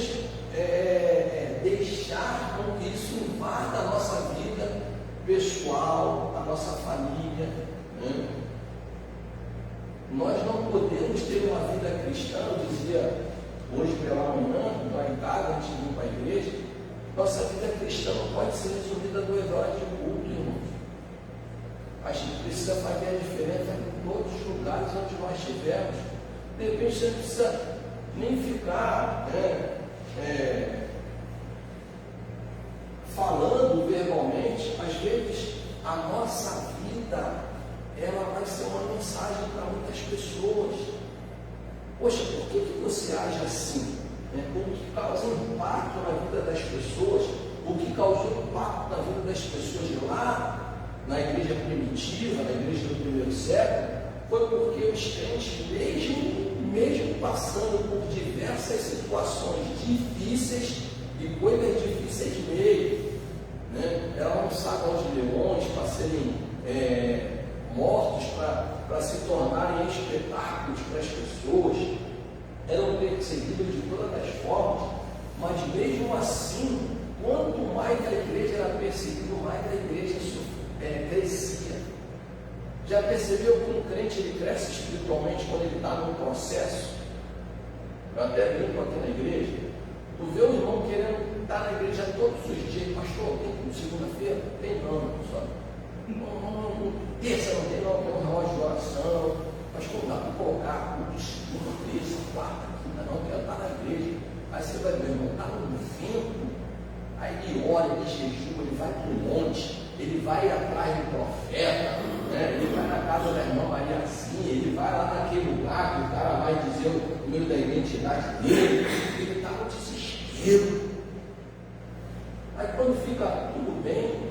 deixar com que isso invada a nossa vida pessoal, a nossa família, né? Nós não podemos ter uma vida cristã. Eu dizia hoje pela manhã, lá em casa, antes de ir para a igreja, nossa vida cristã não pode ser resumida a 2 horas de culto, irmãos. A gente precisa fazer a diferença em todos os lugares onde nós estivermos. De repente você não precisa nem ficar falando verbalmente vezes a nossa vida, ela vai ser uma mensagem para muitas pessoas. Poxa, por que você age assim? O que causa impacto na vida das pessoas, o que causou impacto na vida das pessoas lá na igreja primitiva, na igreja do primeiro século, foi porque os crentes, mesmo passando por diversas situações difíceis e coisas difíceis mesmo, era um saco aos leões para serem mortos, para se tornarem espetáculos para as pessoas, eram perseguidos de todas as formas, mas mesmo assim, quanto mais a igreja era perseguida, mais a igreja crescia. Já percebeu que um crente ele cresce espiritualmente quando ele está num processo? Eu até brinco aqui na igreja. Tu vê o irmão querendo estar na igreja todos os dias, pastor, tem segunda-feira? Tem não, só. Terça não tem não, tem um relógio de oração. Pastor, dá para colocar culto segunda, terça, quarta, quinta, não, quero estar na igreja. Aí você vai ver, irmão, está no vento. Aí ele ora, ele jejua, ele vai para o monte, ele vai atrás do profeta, ele vai na casa da irmã Mariazinha, ele vai lá naquele lugar que o cara vai dizer o número da identidade dele, ele está no desespero. Aí quando fica tudo bem,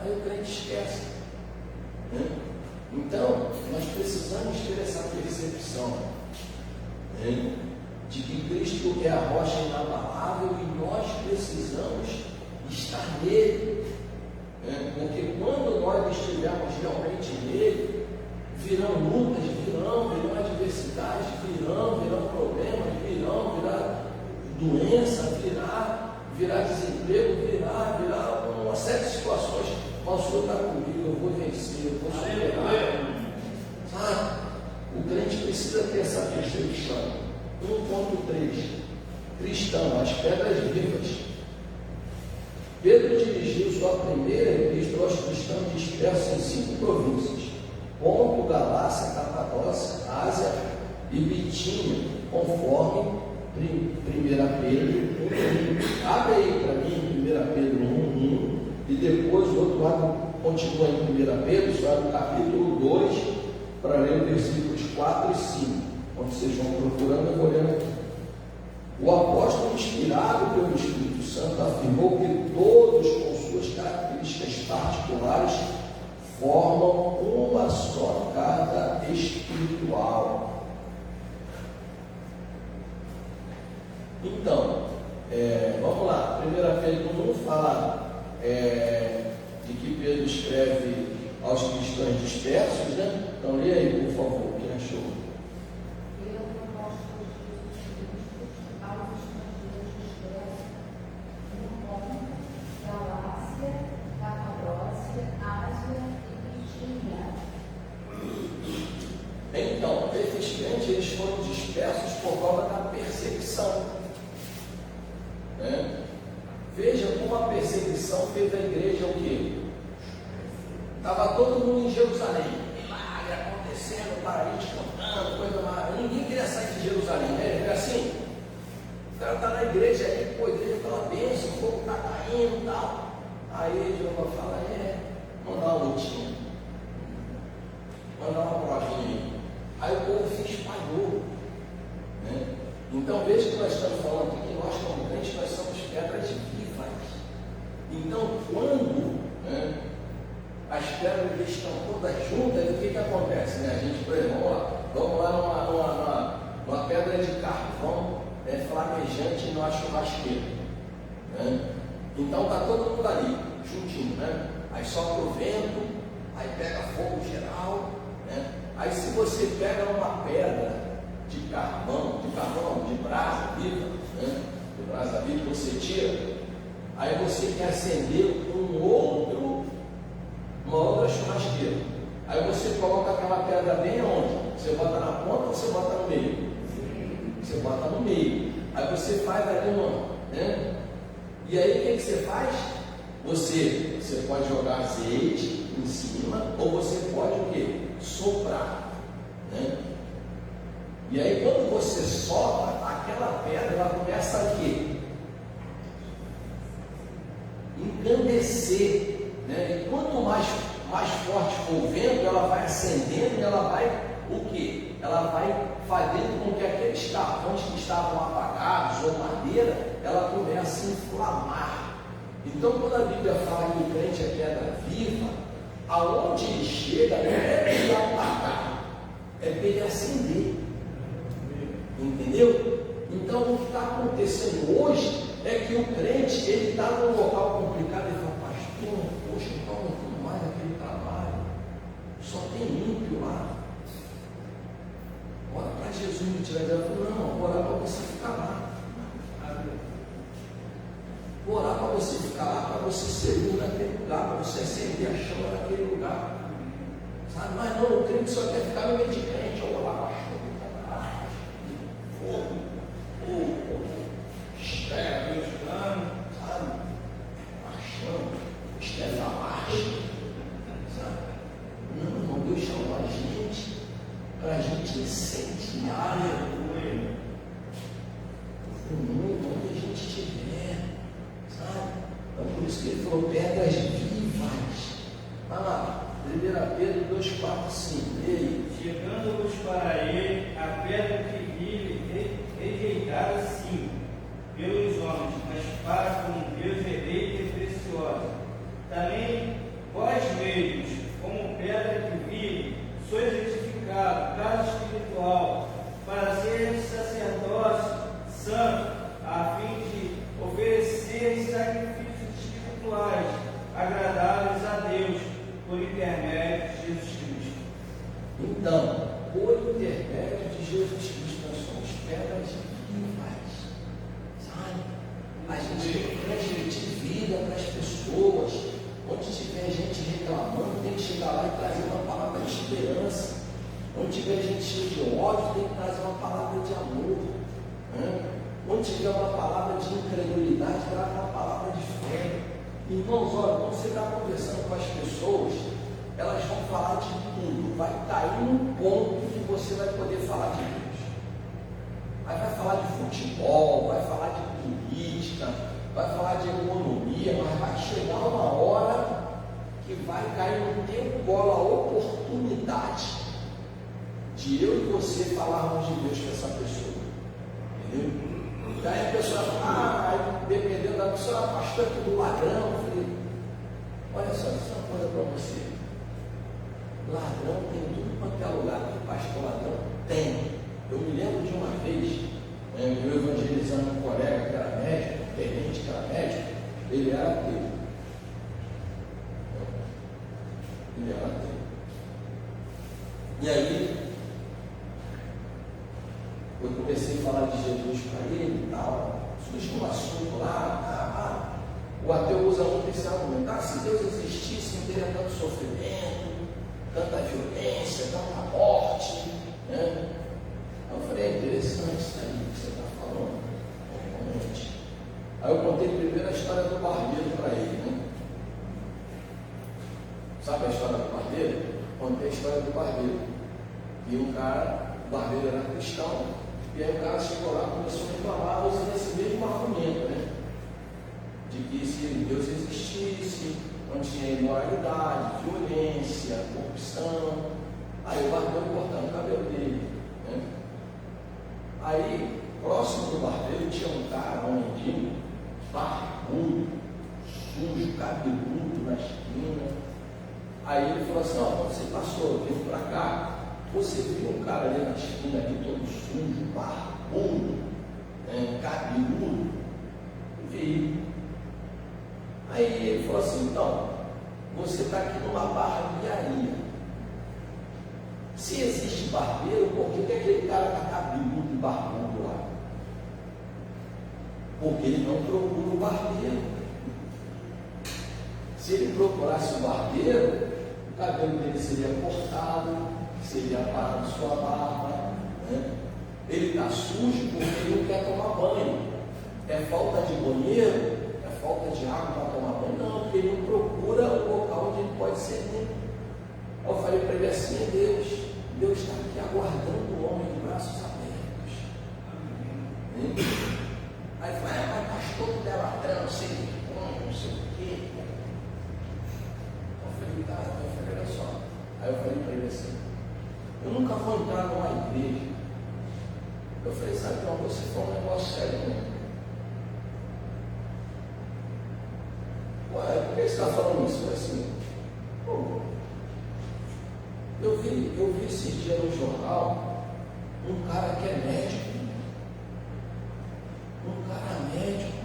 aí o crente esquece. Então, nós precisamos ter essa percepção de que Cristo é a rocha inabalável e nós precisamos estar nele, porque quando nós estivermos realmente nele, virão lutas, virão adversidades, virão problemas, virá doença, virá desemprego, virá uma série de situações. Mas o Senhor está comigo, eu vou vencer, eu vou superar. Sabe? O crente precisa ter essa percepção. 1.3 Cristão, as pedras vivas. Pedro dirigiu sua primeira epístola aos cristãos dispersos em 5 províncias: Ponto, Galácia, Capadócia, Ásia e Bitínia, conforme 1 Pedro 1:1. Abre aí para mim 1 Pedro 1:1 e depois o outro lado continua em 1 Pedro, só no capítulo 2, para ler os versículos 4 e 5. Quando vocês vão procurando, eu vou lendo aqui. O apóstolo, inspirado pelo Espírito Santo, afirmou que todos, com suas características particulares, formam uma só carga espiritual. Então, vamos lá. 1 Pedro 1 fala de que Pedro escreve aos cristãos dispersos, Então, lê aí, por favor, quem achou? Então, esses crentes eles foram dispersos por causa da perseguição. Veja como a perseguição fez a igreja o quê? Estava todo mundo em Jerusalém, milagre acontecendo, paralítico cantando, coisa maravilhosa. Ninguém queria sair de Jerusalém, É assim. O cara está na igreja aí, pô, a igreja está uma bênção, o fogo está caindo e tal. Aí Jeová fala, mandar uma lutinha, mandar uma provinha aí. Aí o povo se espalhou. Então veja que nós estamos falando aqui que nós, como crentes, nós somos pedras vivas. Então quando as pedras estão todas juntas, o que acontece? A gente, por exemplo, vamos lá numa pedra de carvão flamejante numa churrasqueira. Então está todo mundo ali, juntinho, Aí sopra o vento, aí pega fogo geral, Aí se você pega uma pedra de carvão, de brasa viva, de brasa viva, você tira, aí você quer acender uma outra churrasqueira. Aí você coloca aquela pedra bem onde? Você bota na ponta ou você bota no meio? Você bota no meio. Aí você faz ali E aí o que você faz? Você pode jogar azeite em cima, ou você pode o quê? Soprar. E aí quando você sopra, aquela pedra ela começa a quê? engrandecer, né? E quanto mais forte for o vento, ela vai acendendo e ela vai o quê? Ela vai fazendo com que aqueles carvões que estavam apagados ou madeira, ela comece a inflamar. Então, quando a Bíblia fala que o crente é pedra viva, aonde ele chega não é para ele apagar, é para ele acender. Entendeu? Então, o que está acontecendo hoje é que o crente, ele está num local complicado, ele fala, pastor, poxa, não estou aguentando mais aquele trabalho, só tem ímpio lá. Ora para Jesus me tirar dela, não, orar para você ficar lá. Orar para você ficar lá, para você ser luz naquele lugar, para você acender a chama naquele lugar. Sabe? Mas não, o crente só quer ficar no meio de crente, ou lá, espera, Deus dando, sabe? Achando, espera a marcha, sabe? Não, irmão, Deus chamou a gente para a gente incendiar o mundo onde a gente estiver, sabe? Então por isso que ele falou pedras vivas. Vai lá, 1 Pedro 2,4-5. Chegando-vos para ele a pedra que vive, rejeitada sim pelos homens, mas para com Deus eleita e preciosa. Também vós mesmos, como pedra que vive, sois edificados, casa espiritual, para ser sacerdócio santo, a fim de oferecer sacrifícios espirituais agradáveis a Deus, por intermédio de Jesus Cristo. Então, por intermédio de Jesus Cristo, nós somos pedras vivas, sabe? A gente tem que transmitir vida para as pessoas. Onde tiver gente reclamando, tem que chegar lá e trazer uma palavra de esperança. Onde tiver gente cheia de ódio, tem que trazer uma palavra de amor. Onde tiver uma palavra de incredulidade, traga uma palavra de fé. Irmãos, olha, quando você está conversando com as pessoas, elas vão falar de tudo. Vai cair num ponto que você vai poder falar de Deus. Aí vai falar de futebol, vai falar de política, vai falar de economia, mas vai chegar uma hora que vai cair no teu colo a oportunidade de eu e você falarmos de Deus com essa pessoa. Entendeu? E aí a pessoa fala, aí dependendo da pessoa, pastor é tudo ladrão. Eu falei, olha só, isso é uma coisa para você. Ladrão tem tudo quanto é lugar que pastor ladrão tem. Eu me lembro de uma vez, eu evangelizando um colega que era médico, um tenente que era médico, ele era ateu. Ele era ateu. E aí, eu comecei a falar de Jesus para ele e tal, surgiu um assunto lá, o ateu usa muito esse argumento, se Deus existisse, não teria tanto sofrimento, tanta violência, tanta morte, né? Eu falei, é interessante isso aí que você está falando, realmente. Aí eu contei primeiro a história do barbeiro para ele, né? Sabe a história do barbeiro? Contei a história do barbeiro. E o barbeiro era cristão, e aí o cara chegou lá e começou a reclamar usando esse mesmo argumento, né? De que se Deus existisse, não tinha imoralidade, violência, corrupção. Aí o barbeiro cortando o cabelo dele, né? Aí, próximo do barbeiro, tinha um cara, um mendigo, barbudo, sujo, cabeludo na esquina. Aí ele falou assim, quando você passou, veio para cá, você viu um cara ali na esquina, ali todo sujo, barbudo, cabeludo? Vi. Aí ele falou assim, então, você está aqui numa barbearia. Se existe barbeiro, por que aquele cara está cabeludo e barbudo lá? Porque ele não procura o barbeiro. Se ele procurasse o barbeiro, o cabelo dele seria cortado, seria parado sua barba, né? Ele está sujo porque ele não quer tomar banho. É falta de banheiro? É falta de água para tomar banho? Não, porque ele não procura o local onde ele pode ser limpo. Eu falei para ele assim, é Deus. Deus está aqui aguardando o homem de braços abertos. Aí ele falou, mas pastor, tu é ladrão, não sei o que, ele assim: eu nunca vou entrar numa igreja. Eu falei: sabe, não, você foi um negócio sério mesmo. Ué, por que você está falando isso? Eu falei assim: pô, eu vi esses dias no jornal um cara que é médico. Um cara médico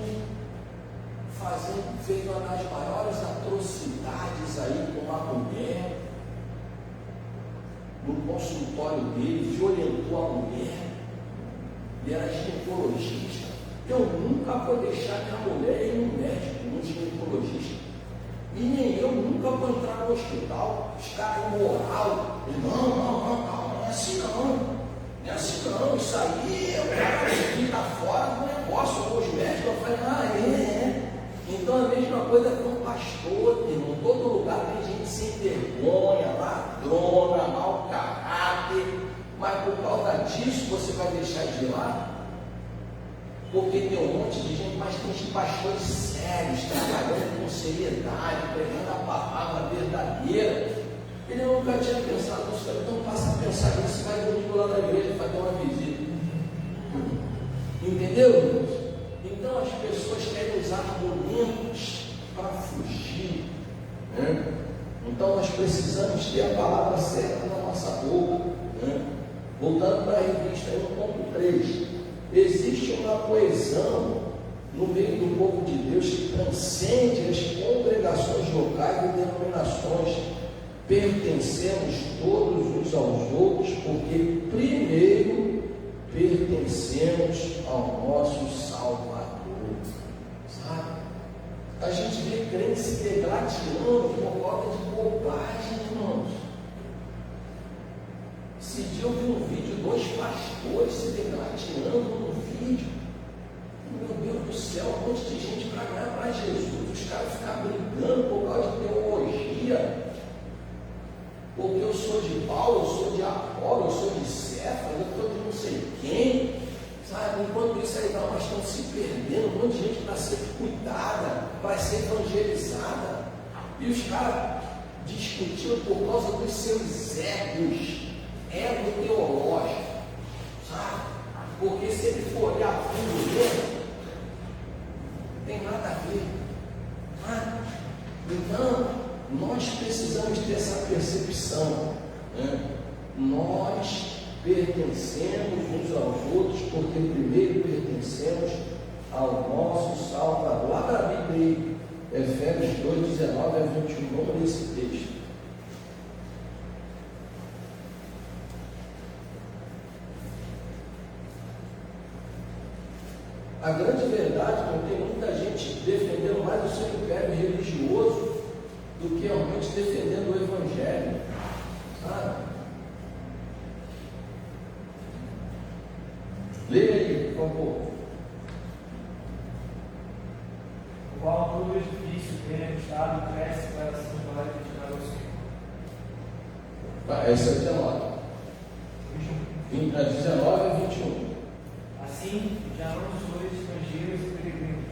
fez uma das maiores atrocidades aí com uma mulher no consultório dele, violentou a mulher, ele era ginecologista. Eu nunca vou deixar minha mulher ir no médico, no ginecologista, e nem eu nunca vou entrar no hospital. Os caras imoral, não é assim não. Não é assim não, isso aí é o cara que está fora do negócio, com os médicos. Eu falei: é. Então a mesma coisa com o pastor, irmão. Em todo lugar tem gente sem vergonha, ladrona, mau caráter, mas por causa disso você vai deixar de ir lá? Porque tem um monte de gente, mas tem pastores sérios, trabalhando com seriedade, pregando a palavra verdadeira. Ele nunca tinha pensado nisso, então passa a pensar nisso, vai domingo lá na igreja fazer uma visita. Entendeu, irmãos? Então as pessoas querem usar argumentos para fugir, né? Então nós precisamos ter a palavra certa na nossa boca, né? Voltando para a revista, aí no ponto 3, existe uma coesão no meio do povo de Deus que transcende as congregações locais e denominações. Pertencemos todos uns aos outros, porque primeiro pertencemos ao nosso Salvador. Sabe? A gente vê crente se degladiando por causa de bobagem, irmãos. Esse dia eu vi um vídeo de 2 pastores se degladiando no vídeo. Meu Deus do céu, um monte de gente para ganhar para Jesus. Os caras ficam brigando por causa de teologia. Porque eu sou de Paulo, eu sou de Apolo, eu sou de Cefas, eu sou de não sei quem, sabe? Enquanto isso aí nós estamos se perdendo, um monte de gente para ser cuidada, para ser evangelizada, e os caras discutindo por causa dos seus ego teológico, sabe? Porque se ele for olhar fundo mesmo, não tem nada a ver, sabe? Então, nós precisamos ter essa percepção, né? Nós pertencemos uns aos outros, porque primeiro pertencemos ao nosso Salvador. Abra a Bíblia aí, Efésios 2, 19 a 21, vamos ler esse texto. A grande verdade é que tem muita gente defendendo mais o seu império religioso do que realmente defendendo o Evangelho, sabe? Leia aí, por favor. O qual todo edifício bem ajustado cresce para a ação glorificada ao Senhor. Esse é o 19. 19 a 21. Assim, já não sois estrangeiros e peregrinos,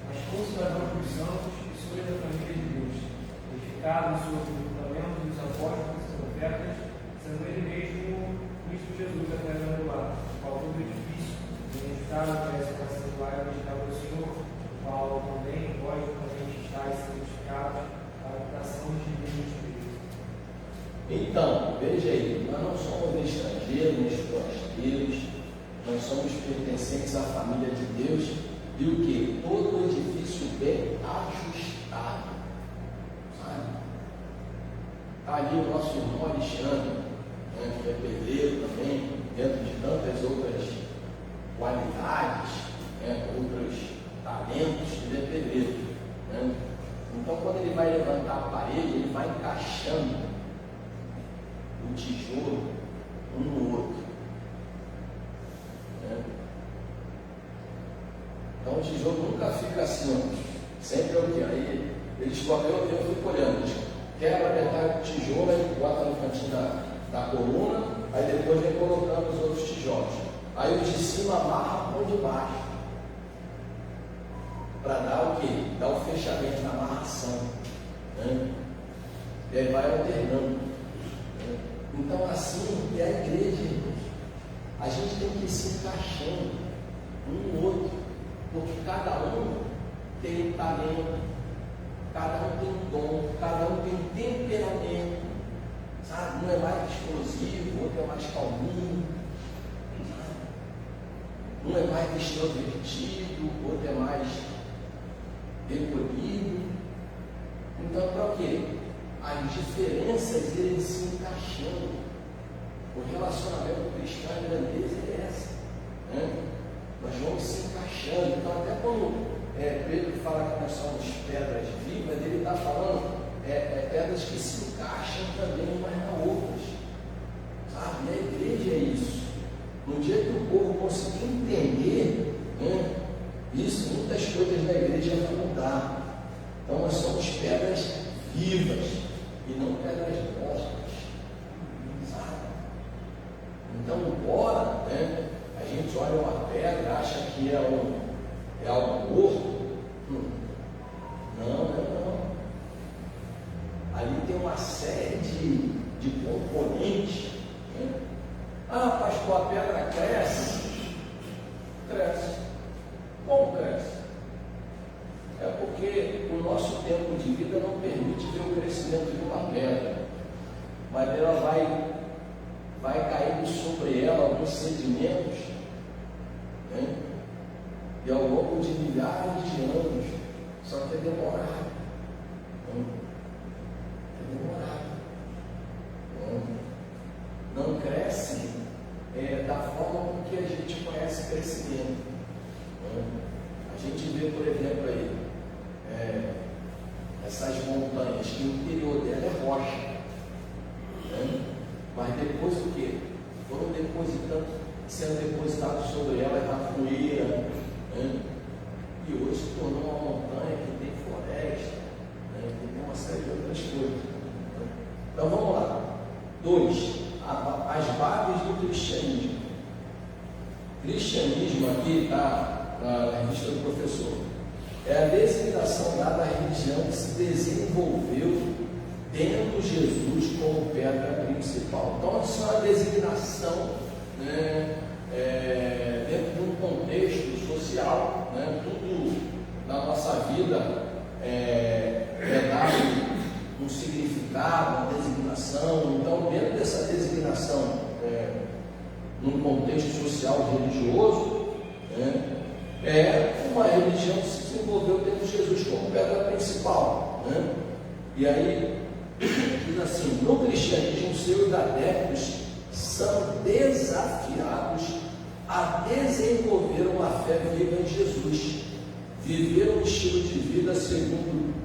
mas concidadãos dos santos e sois da família de Deus, edificados sobre o fundamento dos apóstolos e profetas, sendo ele mesmo Cristo Jesus a pedra angular, o qual todo edifício, bem ajustado, cresce para ser glória dedicada ao Senhor, o qual também vós também estáis santificados para a habitação de Deus no Espírito. Então, veja aí, nós não somos estrangeiros, nem forasteiros, nós somos pertencentes à família de Deus, e o que? Todo edifício bem ajustado, sabe? Ali o nosso irmão Alexandre, né, que é pedreiro também, dentro de tantas outras qualidades, né, outros talentos, ele é pedreiro, né? Então quando ele vai levantar a parede, ele vai encaixando o tijolo um no outro. Então o tijolo nunca fica assim, sempre é o que? Aí eles colocam, eu fico olhando, eles quebram a metade do tijolo, aí bota no cantinho da coluna, aí depois vem colocando os outros tijolos. Aí os de cima amarram o de baixo, para dar o quê? Dar o fechamento na amarração, né? E aí vai alternando. Né? Então, assim é a igreja, irmãos. A gente tem que ir se encaixando um no outro, porque cada um tem um talento, cada um tem um dom, cada um tem um temperamento, sabe? Um é mais explosivo, outro é mais calminho, sabe? Um é mais extrovertido, outro é mais recolhido. Então, para quê? As diferenças irem se encaixando. O relacionamento cristão, a grandeza é essa, né? Nós vamos se encaixando. Então, até quando Pedro fala que nós somos pedras vivas, ele está falando pedras que se encaixam também umas na outras, sabe? E a igreja é isso. No dia que o povo conseguir entender, né, isso, muitas coisas na igreja vão mudar. Então, nós somos pedras vivas e não pedras mortas, sabe? Então, embora, né, a gente olha uma pedra, acha que é algo morto. Não. Ali tem uma série de componentes, né? Ah, pastor, a pedra cresce. Como cresce? É porque o nosso tempo de vida não permite ver o crescimento de uma pedra, mas ela vai caindo sobre ela alguns sedimentos, né? E ao longo de milhares de anos, só que é demorado. Não cresce da forma com que a gente conhece crescimento. A gente vê, por exemplo, aí, essas montanhas, que o interior dela é rocha, né? Mas depois o quê? Foram sendo depositados sobre ela a poeira, né? E hoje se tornou uma montanha que tem floresta, né? Que tem uma série de outras coisas. Então vamos lá. 2. As bases do cristianismo. Cristianismo aqui está na revista do professor. É a designação dada à religião que se desenvolveu tendo Jesus como pedra principal. Então, isso é uma designação, né, dentro de um contexto social, né? Tudo na nossa vida é dado um significado, uma designação. Então, dentro dessa designação, num contexto social religioso, é uma religião que se desenvolveu tendo Jesus como pedra principal, né? E aí diz assim: no cristianismo, seus adeptos são desafiados a desenvolver uma fé viva em Jesus, viver um estilo de vida segundo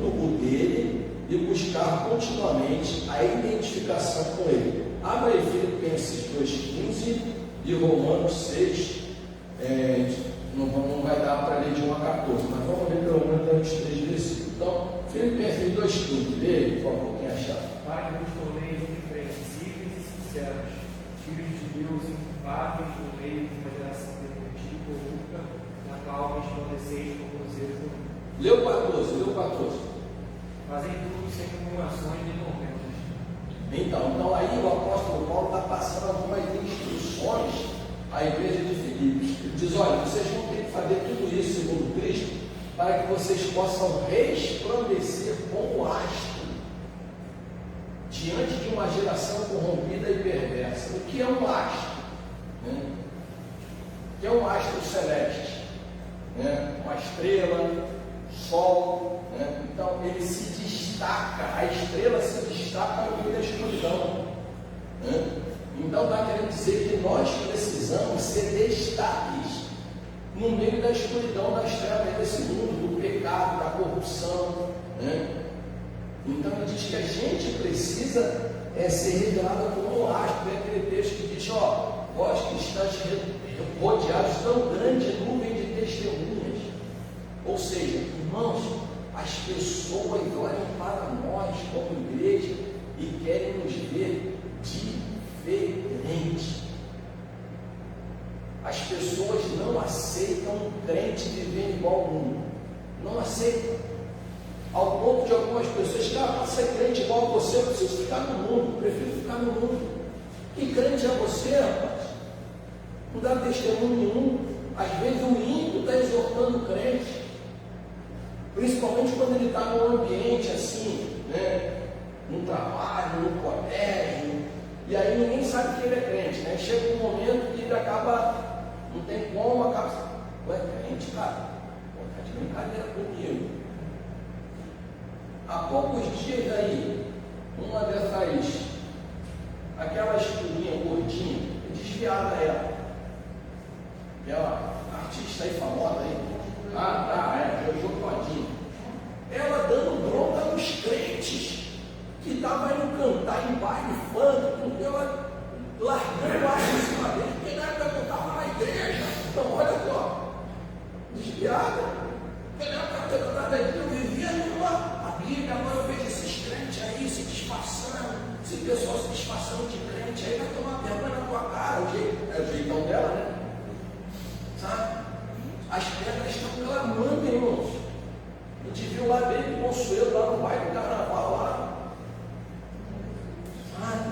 o dele e buscar continuamente a identificação com ele. Abra aí Filipenses 2,15 e Romanos 6. Não vai dar para ler de 1 a 14, mas vamos ler pelo menos até os 3 versículos. Então, Filipenses 2,15, lê, por favor, quem achar. Para que vos torneis irrepreensíveis e sinceros, filhos de Deus, impáveis no meio de uma geração pervertida e corrupta, na qual resplandeceis como zelo. Lê o 14. Fazem tudo sem murmurações nem contendas. Então aí o apóstolo Paulo está passando algumas instruções à igreja de Filipos. Ele diz: olha, vocês vão ter que fazer tudo isso segundo Cristo, para que vocês possam resplandecer como astro diante de uma geração corrompida e perversa. O que é um astro? O que é um astro celeste? Uma estrela, sol, né? Então ele se destaca, a estrela se destaca no meio da escuridão, né? Então está querendo dizer que nós precisamos ser destaques no meio da escuridão, das trevas desse mundo, do pecado, da corrupção, né? Então ele diz que a gente precisa ser revelado como um astro. É aquele texto que diz: vós que estáis rodeados de tão grande nuvem de testemunhas. Ou seja, irmãos, as pessoas olham para nós como igreja e querem nos ver diferente. As pessoas não aceitam um crente vivendo igual ao mundo. Não aceitam. Ao ponto de algumas pessoas que para ser crente igual a você, eu preciso ficar no mundo, prefiro ficar no mundo. Que crente é você, rapaz? Não dá testemunho nenhum. Às vezes o ímpio está exortando o crente, principalmente quando ele está num ambiente assim, né? No trabalho, no colégio, e aí ninguém sabe que ele é crente, né? Chega um momento que ele acaba, não tem como, acaba, ué, crente, cara, está de brincadeira comigo. Há poucos dias aí, uma dessas, aquela escurinha gordinha, desviada ela, aquela artista aí famosa aí, Jojo Todinho, ela dando bronca nos crentes que estavam indo cantar em baile funk, porque ela largando o ar em cima dele, porque na época eu estava na igreja. Então, olha só, desviada, porque na época eu estava na igreja, eu vivia numa Bíblia, agora eu vejo esses crentes aí se disfarçando, esse pessoal se disfarçando de crente, aí vai tomar vergonha na tua cara, é o jeitão dela, né? Sabe? As pedras estão clamando, irmãos. A gente viu lá bem o Consuelo, lá no bairro do Carnaval, lá. Sabe?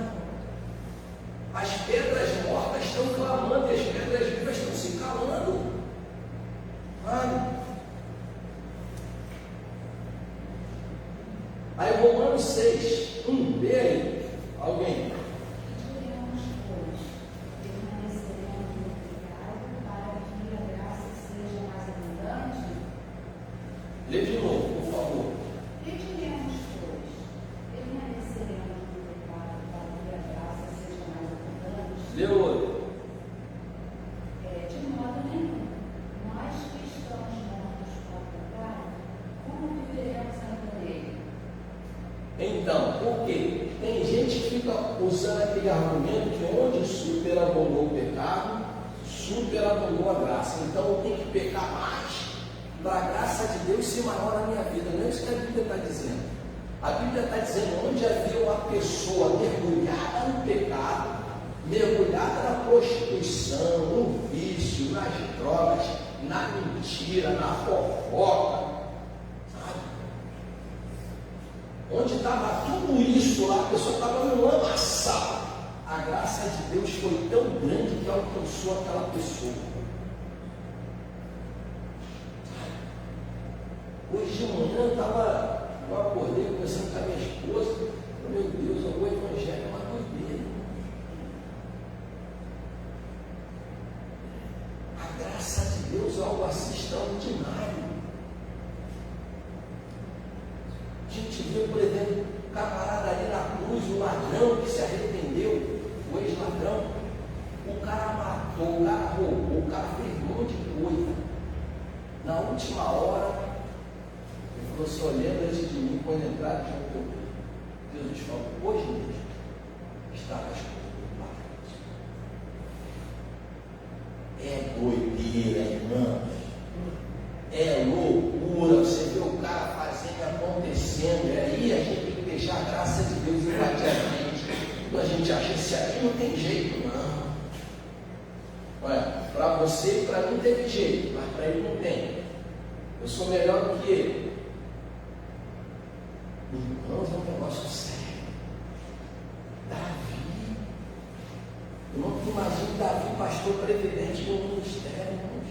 As pedras mortas estão clamando e as pedras vivas estão se calando. Sabe? Aí Romanos 6, lê aí. Alguém? Lê de novo, por favor. Pediremos, pois, permaneceremos no pecado para que a graça seja mais abundante? Lê outro. De modo nenhum. Nós que estamos mortos para o pecado, como viveremos ainda nele? Então, por quê? Tem gente que fica usando aquele argumento que onde superabundou o pecado, superabundou a graça. Então eu tenho que pecar mais para a graça de Deus ser maior na minha vida. Não é isso que a Bíblia está dizendo. A Bíblia está dizendo onde havia uma pessoa mergulhada no pecado, mergulhada na prostituição, no vício, nas drogas, na mentira, na fofoca, sabe? Onde estava tudo isso lá, a pessoa estava no lamaçal. A graça de Deus foi tão grande que alcançou aquela pessoa. Hoje de manhã eu acordei conversando com a minha esposa. Meu Deus, o Evangelho é uma doideira. A graça de Deus é algo assim extraordinário. A gente vê, por exemplo, o camarada ali na cruz, o ladrão que se arrependeu, o ex-ladrão. O cara matou, o cara roubou, o cara fez um monte de coisa. Na última hora, ele falou assim: lembra-te de mim quando entrar de um teu corpo. Jesus falou: hoje mesmo estarás comigo lá. É doideira, irmãos. É loucura. Você vê o cara fazendo, acontecendo. E aí a gente tem que deixar a graça de Deus invadir a gente. Quando a gente acha que isso aqui não tem jeito, não. Olha, para você e para mim teve jeito, mas para ele não tem. Eu sou melhor do que ele. Irmãos, é um negócio sério. Davi. Eu não imagino Davi, pastor previdente do ministério, irmãos.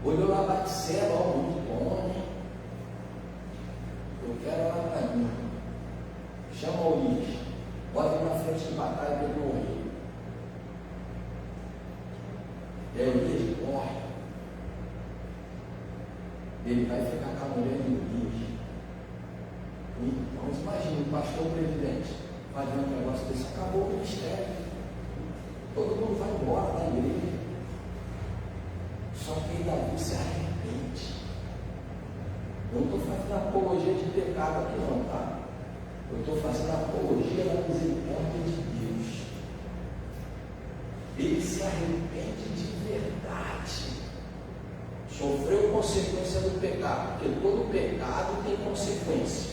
Olhou lá a Batseba, ó, muito bom, né? Eu quero ela para mim. Chama o Luiz. Bota na frente de batalha para ele morrer. E aí o Luiz morre. Ele vai ficar com a mulher do Luiz. Então, imagina o pastor presidente fazendo um negócio desse. Acabou o ministério. Todo mundo vai embora da igreja. Só que Davi se arrepende. Eu não estou fazendo apologia de pecado aqui não, tá? Eu estou fazendo apologia da misericórdia de Deus. Ele se arrepende de verdade. Sofreu consequência do pecado, porque todo pecado tem consequência.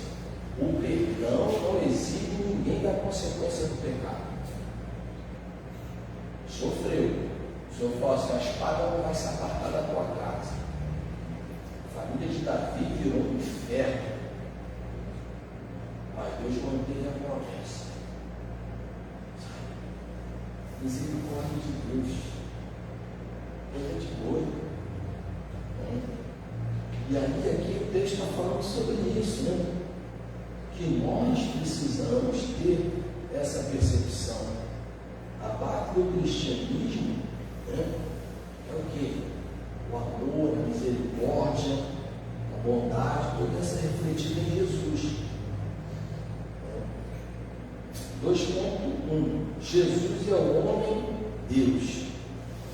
O perdão não exige ninguém da consequência do pecado. Sofreu. O Senhor falou assim: a espada não vai se apartar da tua casa. inferno. Mas Deus manteve a promessa. Misericórdia de Deus. Coisa de doido. E aí aqui o texto está falando sobre isso, né? Que nós precisamos ter essa percepção. A base do cristianismo, né, é o quê? O amor, a misericórdia, a bondade, toda essa refletida em Jesus. 2.1. Jesus é o homem Deus.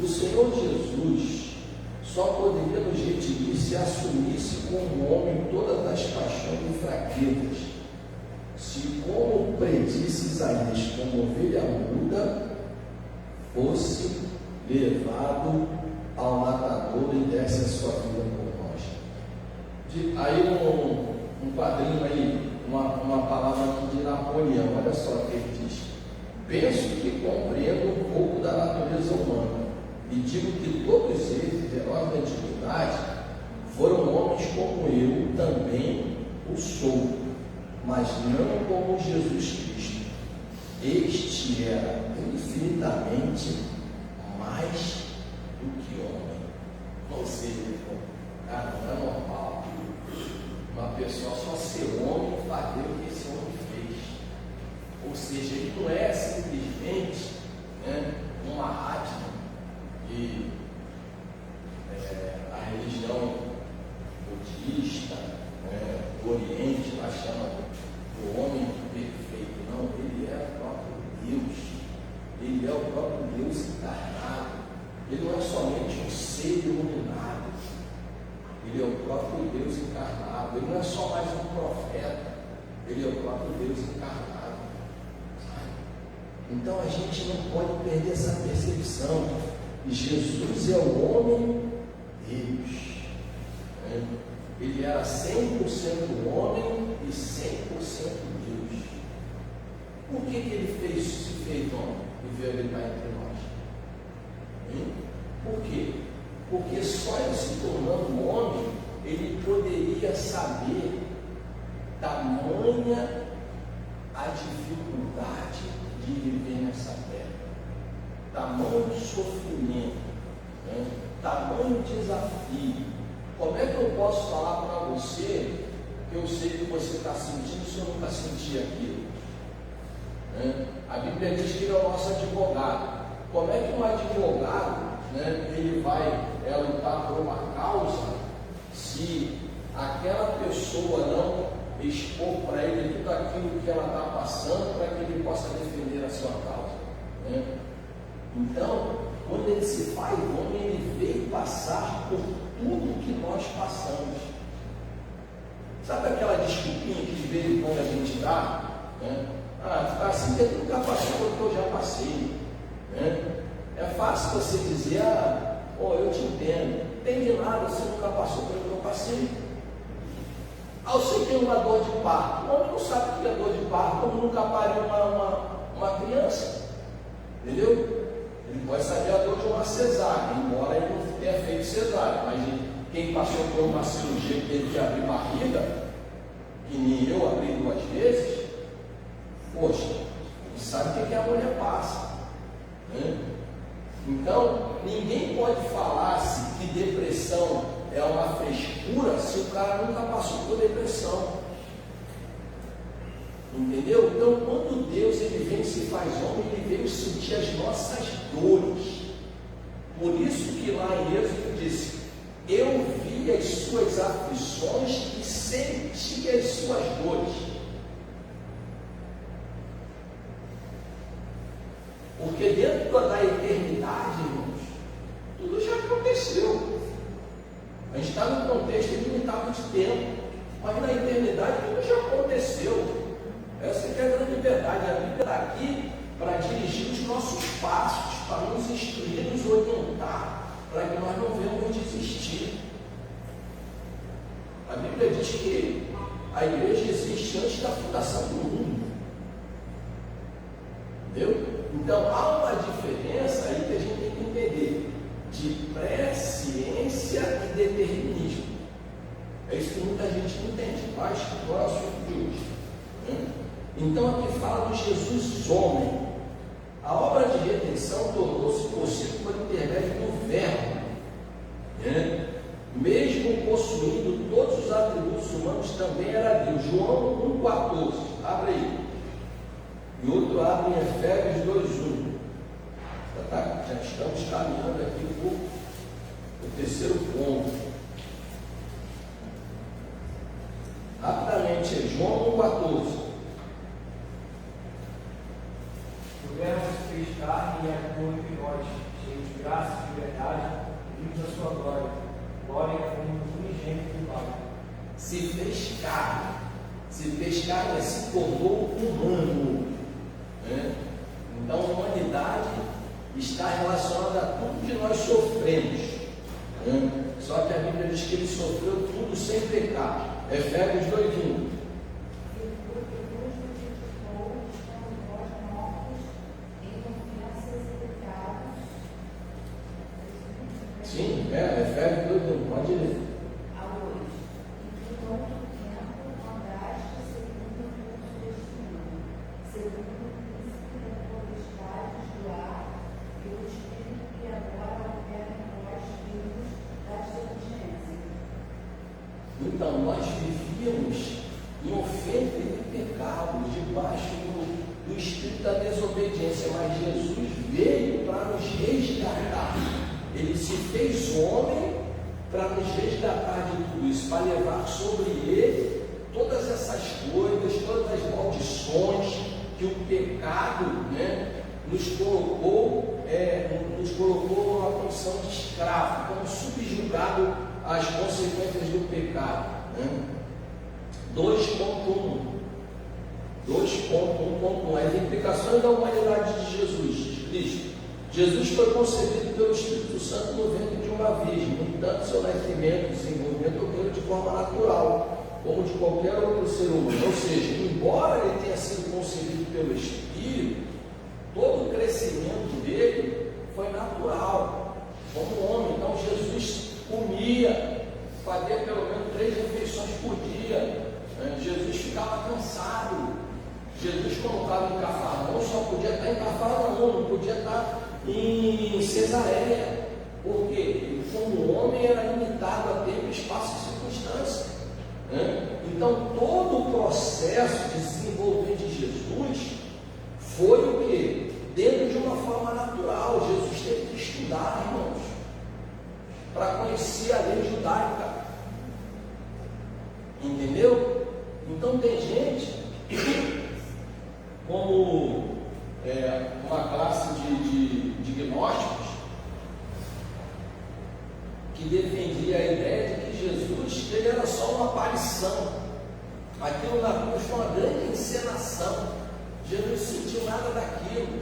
O Senhor Jesus só poderia nos redimir se assumisse como homem todas as paixões e fraquezas. Se, como predisse Isaías, como ovelha muda, fosse levado ao matador e desse a sua vida por nós. Aí um quadrinho aí, uma palavra aqui de Napoleão, olha só o que ele diz. Penso que compreendo um pouco da natureza humana e digo que todos eles, heróis da antiguidade, foram homens como eu também o sou, mas não como Jesus Cristo. Este era infinitamente mais do que homem. Ou seja, cara, não é normal uma pessoa só ser homem e fazer o que esse homem fez. Ou seja, ele não é simplesmente, né, uma rádio e a religião budista, né, do Oriente, lá chama o homem perfeito. Não, ele é o próprio Deus. Ele é o próprio Deus encarnado. Ele não é somente um ser iluminado. Ele é o próprio Deus encarnado. Ele não é só mais um profeta. Ele é o próprio Deus encarnado. Então a gente não pode perder essa percepção. Jesus é o homem Deus. Ele era 100% homem e 100% Deus. Por que ele se fez homem e veio habitar entre nós? Por quê? Porque só ele se tornando homem, ele poderia saber tamanha a dificuldade de viver nessa terra, tamanho sofrimento, né? Tamanho desafio. Como é que eu posso falar para você que eu sei que você está sentindo se eu nunca senti aquilo? Né? A Bíblia diz que ele é o nosso advogado. Como é que um advogado, né, ele vai lutar por uma causa se aquela pessoa não expor para ele tudo aquilo que ela está passando para que ele possa defender a sua causa? Né? Então, quando ele se faz homem, ele veio passar por tudo que nós passamos. Sabe aquela desculpinha que de vez em quando a gente dá? Né? Assim que tu nunca passou o que eu já passei. Né? É fácil você dizer, eu te entendo. Não tem de nada, você nunca passou pelo que eu passei. Você tem uma dor de parto. O homem não sabe o que é dor de parto, como nunca pariu uma criança. Entendeu? Ele pode saber a dor de uma cesárea, embora ele não tenha feito cesárea. Mas quem passou por uma cirurgia que teve que abrir barriga, que nem eu abri 2 vezes, poxa, ele sabe o que a mulher passa. Né? Então, ninguém pode falar que depressão é uma frescura se o cara nunca passou por depressão. Entendeu? Então, quando Deus ele vem e se faz homem, ele veio sentir as nossas dores. Por isso que lá em Êxodo disse: eu vi as suas aflições e senti as suas dores. Porque dentro da eternidade, irmãos, tudo já aconteceu. A gente está num contexto limitado de tempo, mas na eternidade tudo já aconteceu. Essa que é a grande verdade. A Bíblia está aqui para dirigir os nossos passos, para nos instruir, nos orientar, para que nós não venhamos desistir. A Bíblia diz que a igreja existe antes da fundação do mundo. Entendeu? Então há uma diferença aí que a gente tem que entender de presciência e determinismo. É isso que muita gente não entende. mas não é o assunto de hoje. Né? Então aqui fala do Jesus homem. A obra de redenção tornou-se possível por intermédio do Verbo, né? Mesmo possuindo todos os atributos humanos, também era Deus. João 1,14, abre aí. E outro abre em Efésios 2,1. Já estamos caminhando aqui para o terceiro ponto. Rapidamente, João 1,14. O Verbo se fez carne e habitou entre nós, cheio de graça e de verdade, vimos a sua glória, glória como unigênito do Pai. Se fez carne, se tornou humano. Né? Então, a humanidade está relacionada a tudo que nós sofremos. Né? Só que a Bíblia diz que ele sofreu tudo sem pecado. Efésios 2,1. Sim, Efésios 2,1, pode ler. Então, nós vivíamos em ofensa e pecado, debaixo do espírito da desobediência, mas Jesus veio para nos resgatar. Ele se fez homem para nos resgatar de tudo isso, para levar sobre ele todas essas coisas, todas as maldições que o pecado, né, nos colocou numa condição de escravo, como subjugado às consequências do pecado. Né? 2.1. As implicações da humanidade de Jesus, de Cristo. Jesus foi concebido pelo Espírito Santo no ventre de uma virgem. No entanto, seu nascimento e desenvolvimento ocorreu de forma natural, como de qualquer outro ser humano. Ou seja, embora ele tenha sido concebido pelo Espírito, todo o crescimento dele foi natural, como homem. Então Jesus comia, fazia pelo menos 3 refeições por dia. Jesus ficava cansado. Jesus, quando estava em Cafarnaum, só podia estar em Cafarnaum, não podia estar em Cesareia. Por quê? Ele, como homem, era limitado a tempo, espaço e circunstância. Então, todo o processo de desenvolvimento de Jesus foi o quê? Dentro de uma forma natural. Jesus teve que estudar, irmãos, para conhecer a lei judaica. Entendeu? Então tem gente, como uma classe de gnósticos, que defendia a ideia de que Jesus ele era só uma aparição. Aquilo na cruz foi uma grande encenação. Jesus não sentiu nada daquilo.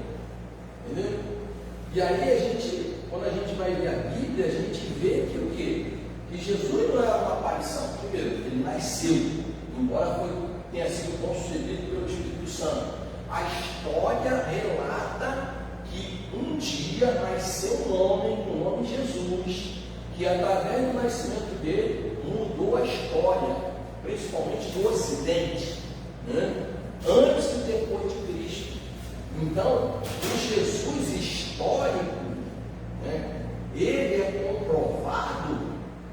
Entendeu? E aí quando a gente vai ver a Bíblia, a gente vê que o quê? Que Jesus não era uma aparição. Primeiro, ele nasceu, embora tenha sido concebido pelo Espírito Santo. A história relata que um dia nasceu um homem, o nome Jesus, que através do nascimento dele mudou a história, principalmente do Ocidente, né? Antes e depois de Cristo. Então, o Jesus histórico, né, ele é comprovado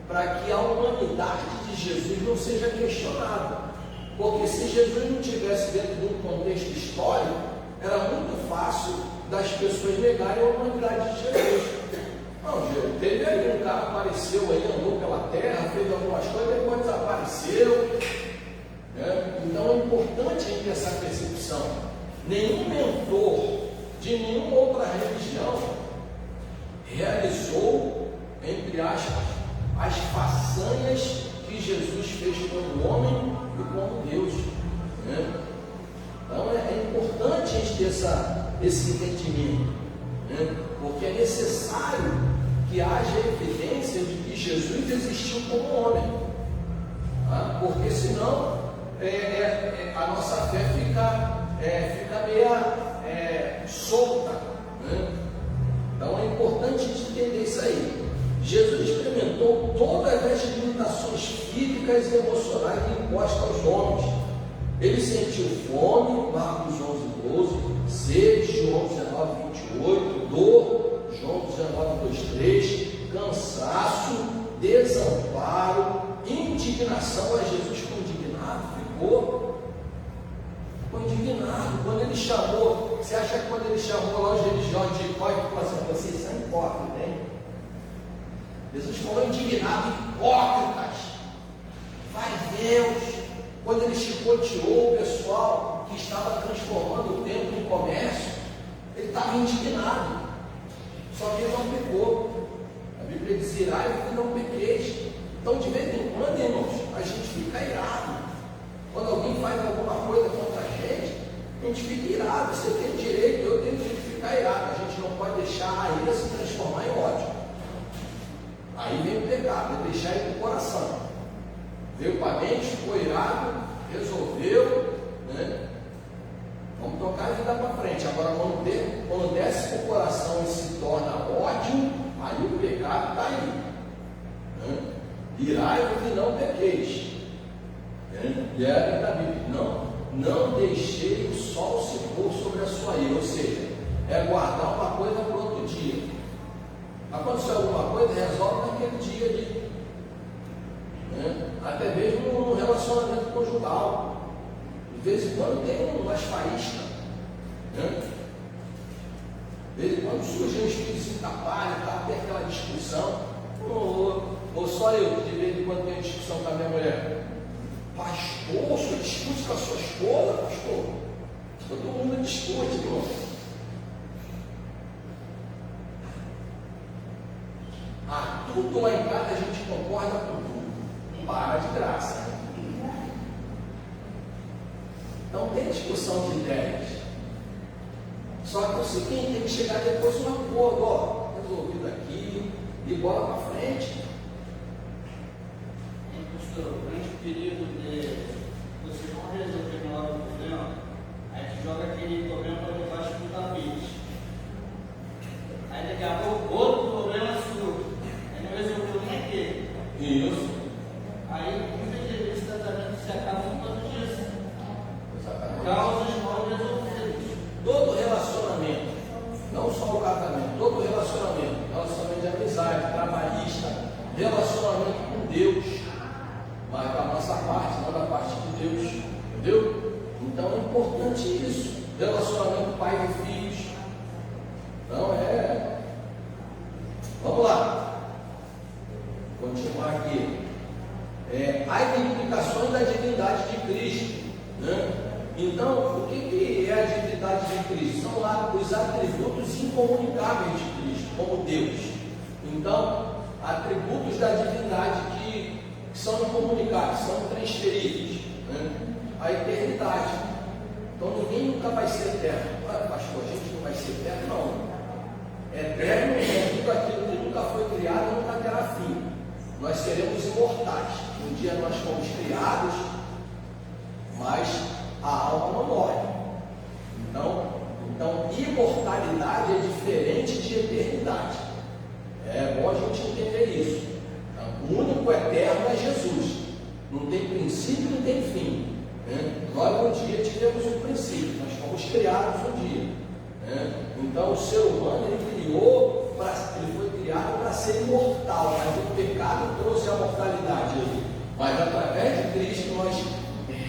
para que a humanidade de Jesus não seja questionada. Porque se Jesus não tivesse dentro de um contexto histórico, era muito fácil das pessoas negarem a humanidade de Jesus. Não, teve ali um cara apareceu aí, andou pela terra, fez algumas coisas, depois desapareceu. Então é importante a gente ter essa percepção. Nenhum mentor de nenhuma outra religião realizou, entre aspas, as façanhas que Jesus fez como homem e como Deus. Então é importante a gente ter esse entendimento, porque é necessário que haja evidência de que Jesus existiu como homem, porque senão a nossa fé fica meio solta. Então é importante a gente entender isso aí. Jesus experimentou todas as limitações físicas físicas e emocionais impostas aos homens. Ele sentiu fome, Marcos 11:12, sede, João 19:28, dor, João 19:23, cansaço, desamparo, indignação. A Jesus ficou indignado, ficou indignado. Quando ele chamou, você acha que quando ele chamou lá os religiosos de hipócritas, ele falou assim: vocês são hipócritas, hein? Jesus falou indignado: hipócritas, vai Deus. Quando ele chicoteou o pessoal que estava transformando o templo em comércio, ele estava indignado, só que ele não pecou. A Bíblia diz: irai e não pequeis. Então, de vez em quando, irmãos, a gente fica irado. Quando alguém faz alguma coisa contra a gente fica irado. Você tem direito, eu tenho direito de ficar irado. A gente não pode deixar a ira se transformar em ódio. Aí vem o pecado, é deixar ir para o coração. Veio para a mente, ficou irado, resolveu, né? Vamos tocar a vida para frente. Agora, quando desce para o coração e se torna ódio, aí o pecado está aí, né? Irai-vos e não pequeis, né? E é da Bíblia: não deixei o sol se pôr sobre a sua ira. Ou seja, é guardar uma coisa para outro dia. Aconteceu alguma coisa, resolve naquele dia ali, né? Até mesmo no relacionamento conjugal. De vez em quando tem umas faíscas, né? De vez em quando surge um espírito incapaz, tem aquela discussão. Ou só eu, de vez em quando tenho discussão com a minha mulher. Pastor, o senhor discute com a sua esposa, pastor? Todo mundo discute, irmão. Tudo lá em casa a gente concorda com tudo. Para de graça. Não tem discussão de ideias. Só que é o seguinte, tem que chegar depois de um acordo, ó, resolvido aqui, e bola para frente. Pastor, o grande perigo de você não resolver na hora do problema, aí tu joga aquele problema para debaixo do tapete. Aí daqui a pouco outro problema surge. Aí não resolveu nem aquele. Isso. Aí muitas vezes tratamentos se acabam por causa disso. Exatamente. Causas mal resolvidas. Todo relacionamento, não só o casamento, todo relacionamento de amizade, trabalhista, relacionamento com Deus, mas da nossa parte, não da parte de Deus, entendeu? Então é importante isso, relacionamento pai e filhos. Então vamos lá, continuar aqui. As implicações da divindade de Cristo, né? Então, o que é a divindade de Cristo? São lá os atributos incomunicáveis de Cristo, como Deus. Então, atributos da divindade que são incomunicáveis, são transferíveis, né? A eternidade. Então, ninguém nunca vai ser eterno. Pastor, a gente não vai ser eterno? Não. Eterno é tudo aquilo que nunca foi criado, nunca terá fim. Nós seremos imortais. Um dia nós fomos criados, mas a alma não morre. Então, imortalidade é diferente de eternidade. É bom a gente entender isso. Então, o único eterno é Jesus. Não tem princípio, não tem fim, né? Nós um dia tivemos um princípio, nós fomos criados um dia, né? Então o ser humano ele foi criado para ser imortal, mas o pecado trouxe a mortalidade aí. Mas através de Cristo nós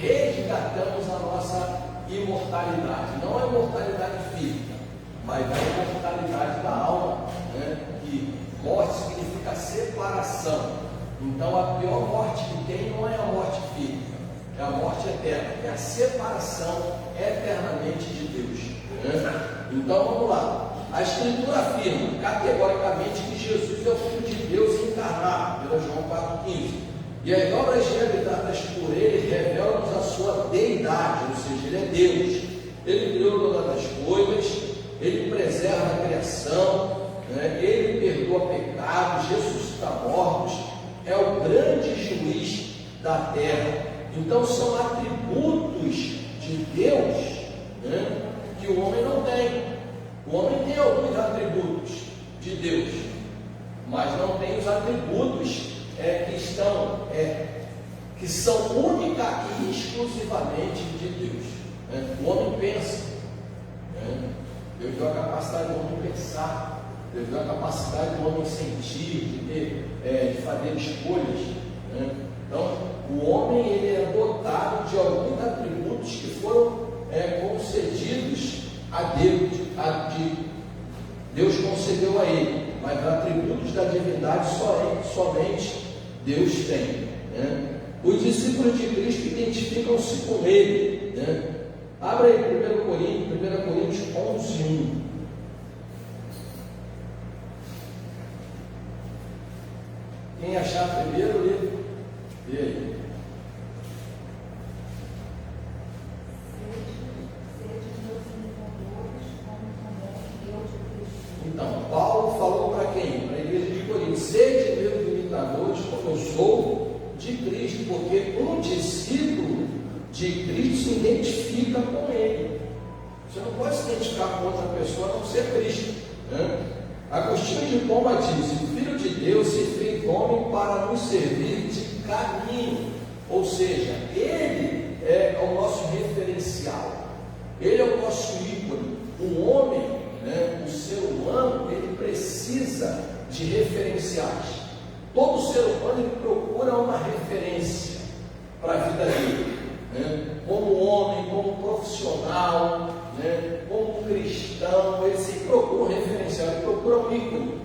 resgatamos a nossa imortalidade, não a imortalidade física, mas a imortalidade da alma, né? Que morte significa separação. Então a pior morte que tem não é a morte física, é a morte eterna, é a separação eternamente de Deus, né? Então vamos lá. A Escritura afirma categoricamente que Jesus é o Filho de Deus encarnado, pela João 4,15. E as obras realizadas por ele revelam-nos a sua deidade, ou seja, ele é Deus. Ele criou todas as coisas, ele preserva a criação, né? Ele perdoa pecados, ressuscita mortos, é o grande juiz da terra. Então são atributos de Deus, né? Que o homem não tem. O homem tem alguns atributos de Deus, mas não tem os atributos que que são única e exclusivamente de Deus. O homem pensa, Deus deu a capacidade do homem pensar, Deus deu a capacidade do homem sentir, de fazer escolhas. Então, o homem ele é dotado de alguns atributos que foram concedidos a Deus, Deus concedeu a ele, mas atributos da divindade somente Deus tem. Os discípulos de Cristo identificam-se com ele. Abra aí 1 Coríntios 11:1. Quem achar primeiro, lê aí. Então, Paulo falou para quem? Para a igreja de Corinto: sede meus imitadores, como eu sou de Cristo, porque um discípulo de Cristo se identifica com ele. Você não pode se identificar com outra pessoa a não ser Cristo. Agostinho de Hipona diz: o Filho de Deus se fez homem para nos servir de caminho, ou seja, ele é o nosso referencial, ele é o nosso ícone. O homem, o ser humano, ele precisa de referenciais. Todo ser humano ele procura uma referência para a vida dele, como homem, como profissional, como cristão. Ele sempre procura um referencial, ele procura um ícone.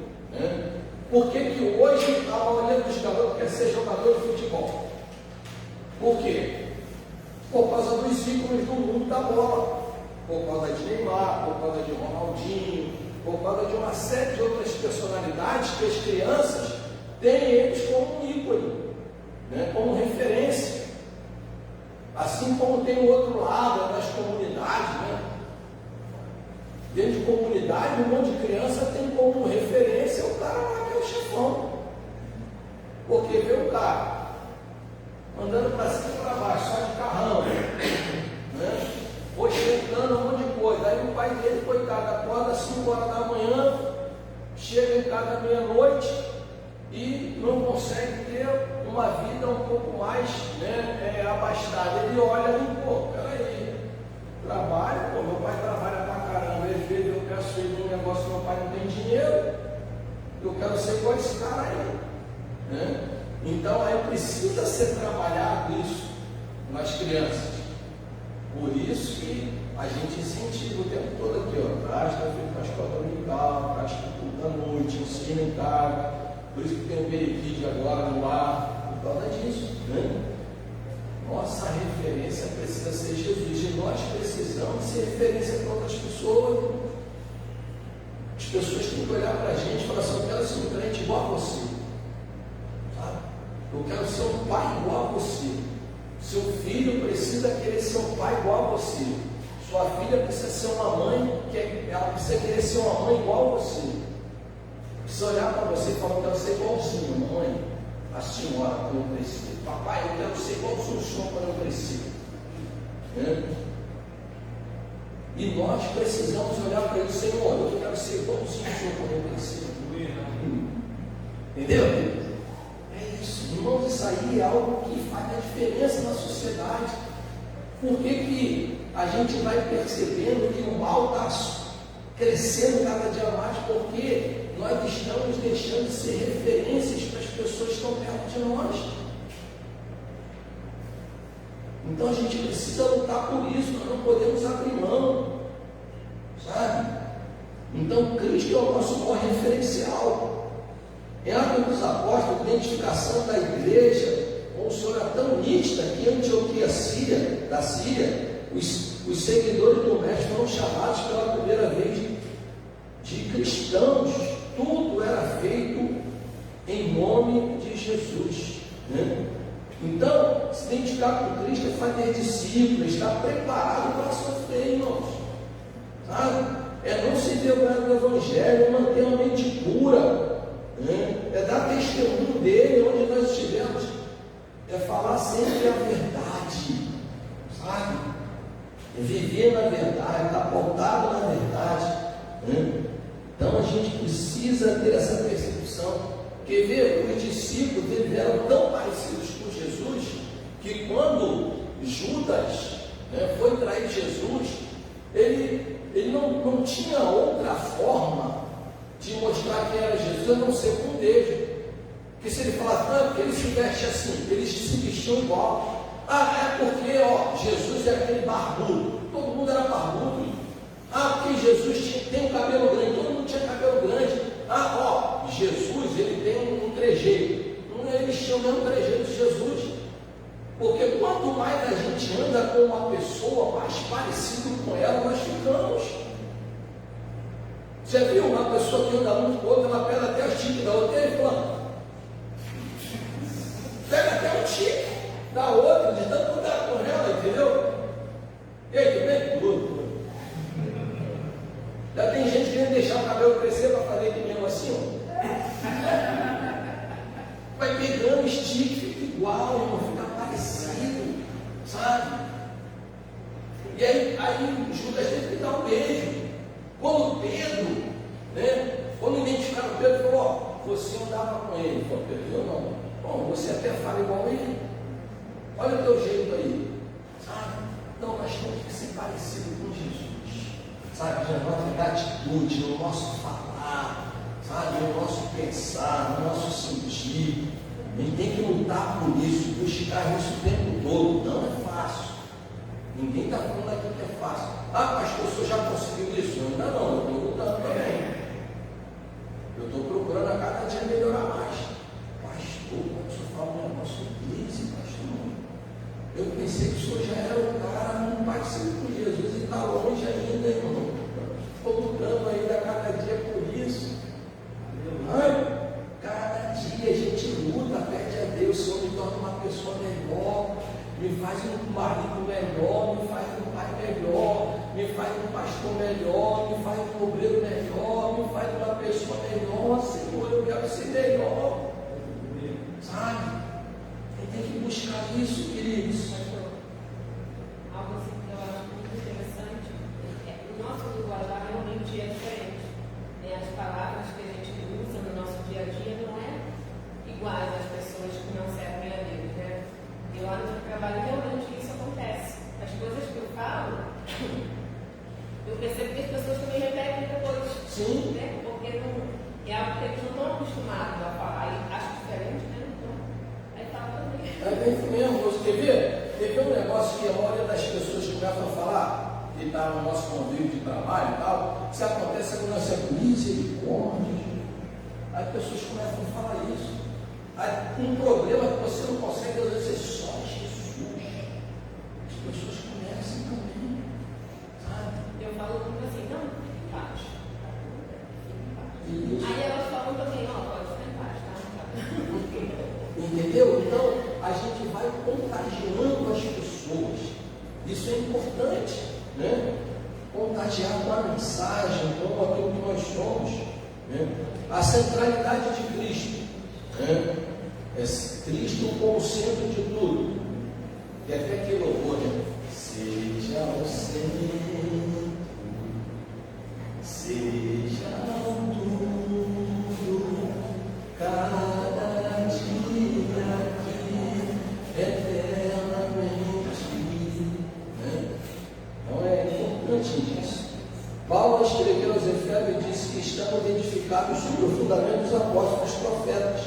Por que que hoje a maioria dos garotos quer ser jogador de futebol? Por quê? Por causa dos ícones do mundo da bola, por causa de Neymar, por causa de Ronaldinho, por causa de uma série de outras personalidades que as crianças têm eles como um ícone, como referência. Assim como tem o outro lado das comunidades, dentro de comunidade, um monte de criança tem como referência o cara lá que é o chefão, porque vê o cara andando para cima e para baixo, só de carrão, ostentando um monte de coisa. Aí o pai dele, coitado, acorda às 5 horas da manhã, chega em casa meia-noite e não consegue ter uma vida um pouco mais abastada. Ele olha e peraí, trabalho, meu pai trabalha pra caramba, às vezes eu quero ser de um negócio, meu pai não tem dinheiro, eu quero ser igual esse cara aí. Então aí precisa ser trabalhado isso nas crianças. Por isso que a gente incentiva o tempo todo aqui, traz para a escola dominical, traz para o culto da noite, ensina em casa. Por isso que tem o Periquide agora no ar, por causa disso. Nossa referência precisa ser Jesus, e nós precisamos ser referência para outras pessoas. As pessoas têm que olhar para a gente e falar assim: eu quero ser um crente igual a você, sabe? Eu quero ser um pai igual a você. Seu filho precisa querer ser um pai igual a você. Sua filha precisa ser uma mãe, ela precisa querer ser uma mãe igual a você. Precisa olhar para você e falar: eu quero ser igualzinho, mamãe, a senhora, quando eu crescer. Papai, eu quero ser igualzinho o senhor quando eu crescer. E nós precisamos olhar para ele: Senhor, eu quero ser igualzinho o senhor quando eu crescer. Entendeu? É isso, irmãos, isso aí é algo que faz a diferença na sociedade. Por que a gente vai percebendo que o mal está crescendo cada dia mais? Porque nós estamos deixando de ser referências para as pessoas que estão perto de nós. Então a gente precisa lutar por isso, nós não podemos abrir mão, sabe? Então Cristo é o nosso maior referencial. Em Atos dos Apóstolos, a identificação da igreja com o Senhor é tão nítida que em Antioquia, da Síria, os seguidores do Mestre foram chamados pela primeira vez de cristãos. Tudo era feito em nome de Jesus. Então, se identificar com Cristo é fazer discípulos, estar preparado para sofrer, irmãos. Sabe? É não se vergonhar do Evangelho, é manter uma mente pura. É dar testemunho dele onde nós estivermos, é falar sempre a verdade, sabe? É viver na verdade, estar pautado na verdade. Então a gente precisa ter essa percepção, porque os discípulos eles eram tão parecidos com Jesus que quando Judas, né, foi trair Jesus, ele não tinha outra forma de mostrar quem era Jesus a não ser com um beijo. Porque se ele falar tanto, que ele se veste assim, eles se vestiam igual. É porque Jesus é aquele barbudo, todo mundo era barbudo. Porque Jesus tem um cabelo grande, todo mundo tinha cabelo grande. Jesus, ele tem um trejeito. Eles chamam o trejeito de Jesus. Porque quanto mais a gente anda com uma pessoa mais parecido com ela, nós ficamos. Você viu uma pessoa que anda muito com outra, ela pega até o tique da outra, e ele fala, pega até o tique da outra, de tanto andar com ela, entendeu? E aí, tudo bem? Tudo. Já tem gente querendo deixar o cabelo crescer para fazer que mesmo assim, vai pegando estique, fica igual, irmão, fica parecido, sabe? E aí Judas teve que dar um beijo. Quando Pedro, né, quando identificaram Pedro, falou, você andava com ele. Falou, Pedro, eu não. Bom, você até fala igual a ele. Olha o teu jeito aí, sabe? Então nós temos que ser parecidos com Jesus, sabe? Na nossa atitude, no nosso falar, sabe? No nosso pensar, no nosso sentir. A gente tem que lutar por isso, buscar isso o tempo todo. Não é fácil. Ninguém está falando aqui que é fácil. Pastor, o senhor já conseguiu isso? Ainda não, eu estou lutando também. Eu estou procurando a cada dia melhorar mais. Pastor, quando o senhor fala um negócio desse, pastor, eu pensei que o senhor já era um cara muito parecido com Jesus e está longe ainda, irmão. Estou lutando ainda a cada dia por isso. Cada dia a gente luta, pede a Deus, Senhor, me torna uma pessoa melhor, me faz um marido melhor, me faz um pai melhor, me faz um pastor melhor, me faz um obreiro melhor, me faz uma pessoa melhor. Senhor, eu quero ser melhor, sabe? Tem que buscar isso, queridos. Algo assim que eu acho muito interessante, o nosso linguajar realmente é diferente. As palavras que a gente usa no nosso dia a dia não é iguais às pessoas que não servem a Deus, né? E lá no trabalho realmente isso acontece. As coisas que eu falo, eu percebo que as pessoas também repetem depois. Sim. Né? Porque não, é algo que eles não estão acostumados a falar. E acho diferente, né? Então, aí fala também. É bem mesmo, você quer ver? Quer ver um negócio que a maioria das pessoas começam a falar, que está no nosso convívio de trabalho e tal, se acontece quando nós é misericórdia. Aí as pessoas começam a falar isso. Aí um problema que você não consegue resolver, só Jesus. As pessoas começam também, sabe? Eu falo muito assim, não, em paz. Isso. Aí elas falam também, pode ficar em paz, tá? Entendeu? Então a gente vai contagiando as pessoas. Isso é importante, né? Contagiar com a mensagem, com aquilo que nós somos, né? A centralidade de Cristo, né? É Cristo como centro de tudo. E até que louvor, né? Seja o centro, seja o tudo, cada dia aqui, eternamente, né? Então é importante isso. Paulo escreveu aos Efésios e disse que estamos edificados sobre o fundamento dos apóstolos e profetas,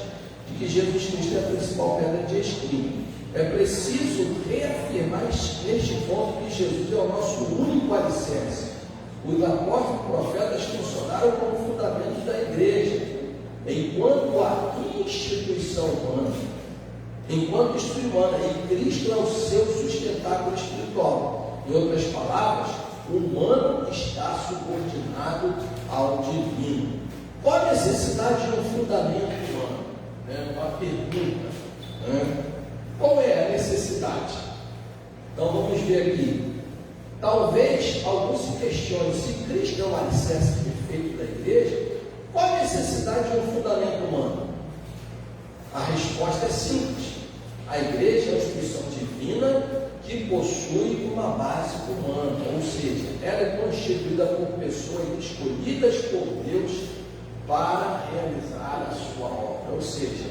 de que Jesus Cristo é a principal pedra de esquina. É preciso reafirmar neste ponto que Jesus é o nosso único alicerce. Os apóstolos e profetas funcionaram como fundamento da igreja, enquanto a instituição humana, enquanto instituição humana, e Cristo é o seu sustentáculo espiritual. Em outras palavras, o humano está subordinado ao divino. Qual a necessidade de um fundamento humano? Uma pergunta. Qual é a necessidade? Então vamos ver aqui. Talvez alguns se questionem se Cristo é o alicerce perfeito da igreja. Qual a necessidade de um fundamento humano? A resposta é simples. A igreja é uma instituição divina que possui uma base humana, ou seja, ela é constituída por pessoas escolhidas por Deus para realizar a sua obra. Ou seja,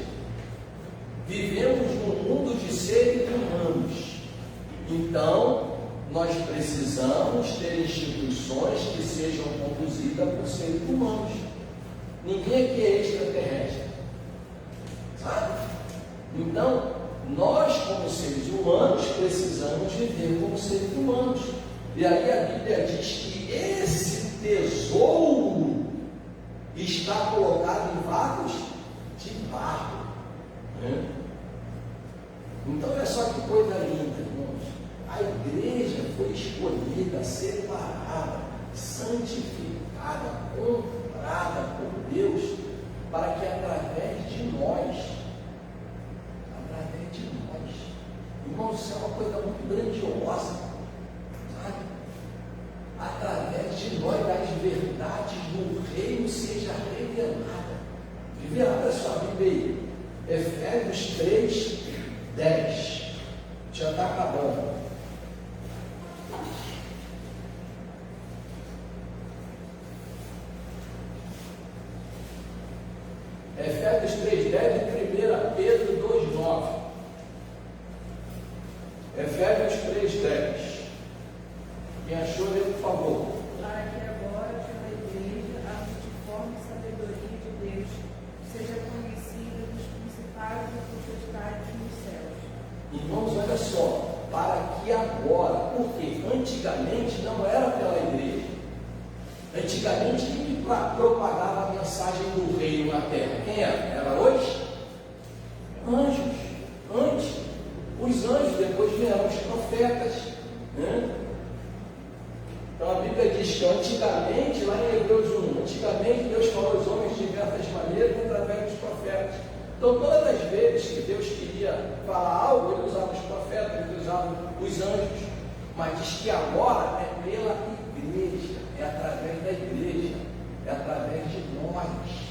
vivemos num mundo de seres humanos, Então, nós precisamos ter instituições que sejam conduzidas por seres humanos. Ninguém aqui é extraterrestre, sabe? Então, nós, como seres humanos, precisamos viver como seres humanos. E aí a Bíblia diz que esse tesouro está colocado em vasos de barro, né? Então, olha só que coisa linda, irmãos. A igreja foi escolhida, separada, santificada, comprada por Deus, para que através de nós, irmãos, isso é uma coisa muito grandiosa, sabe? Através de nós, as verdades do reino seja revelada. Revelada a sua Bíblia aí, Efésios 3, 10. Já está acabando. Efésios 3, 10 e 1 Pedro 2, 9. Efésios 3, 10. Quem achou, lê, por favor. Para que agora, pela igreja, a multiforme sabedoria de Deus seja conhecida dos principados e potestades nos céus. Irmãos, olha só, para que agora, porque antigamente não era pela igreja. Antigamente, quem propagava a mensagem do reino na terra? Quem era? Era hoje? Anjos. Antes, os anjos, depois vieram os profetas, né? Então a Bíblia diz que antigamente, lá em Hebreus 1, antigamente Deus falou aos homens de diversas maneiras através dos profetas. Então todas as vezes que Deus queria falar algo, Ele usava os profetas, Ele usava os anjos, mas diz que agora é pela igreja, é através da igreja, é através de nós.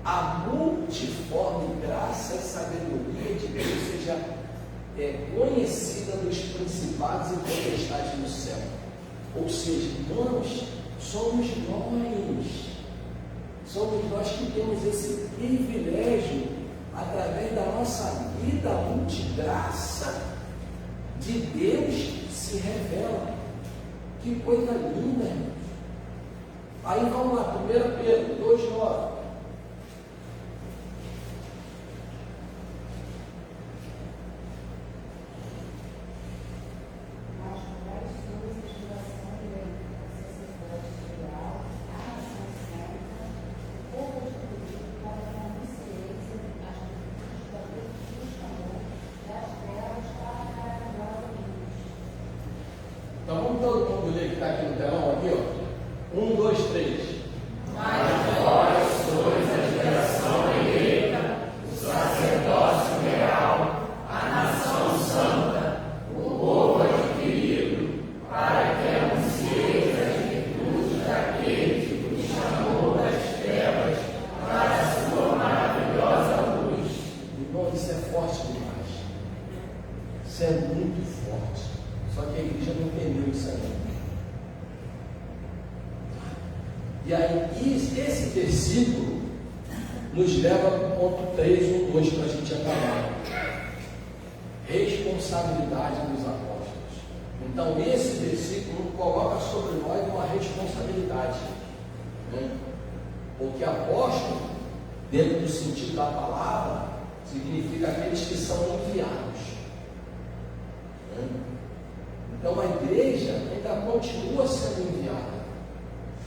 A multiforme graça e sabedoria de Deus seja conhecida dos principados e potestades no céu. Ou seja, irmãos, somos nós que temos esse privilégio, através da nossa vida, a multigraça de Deus se revela. Que coisa linda, irmãos. Aí vamos lá, 1 Pedro 2, 9. Então vamos todo mundo ler que está aqui no telão, aqui, ó. 1, 2, 3. Mas vós sois a geração eleita, o sacerdócio real, a nação santa, o povo adquirido, para que anuncieis as virtudes daquele que vos chamou das trevas para a sua maravilhosa luz. Irmão, isso é forte demais. Isso é muito forte. Só que a igreja não entendeu isso ainda. E aí, esse versículo nos leva para o ponto 3 ou 2 para a gente acabar. Responsabilidade dos apóstolos. Então, esse versículo coloca sobre nós uma responsabilidade, né? Porque apóstolo, dentro do sentido da palavra, significa aqueles que são enviados, né? Então a igreja ainda continua sendo enviada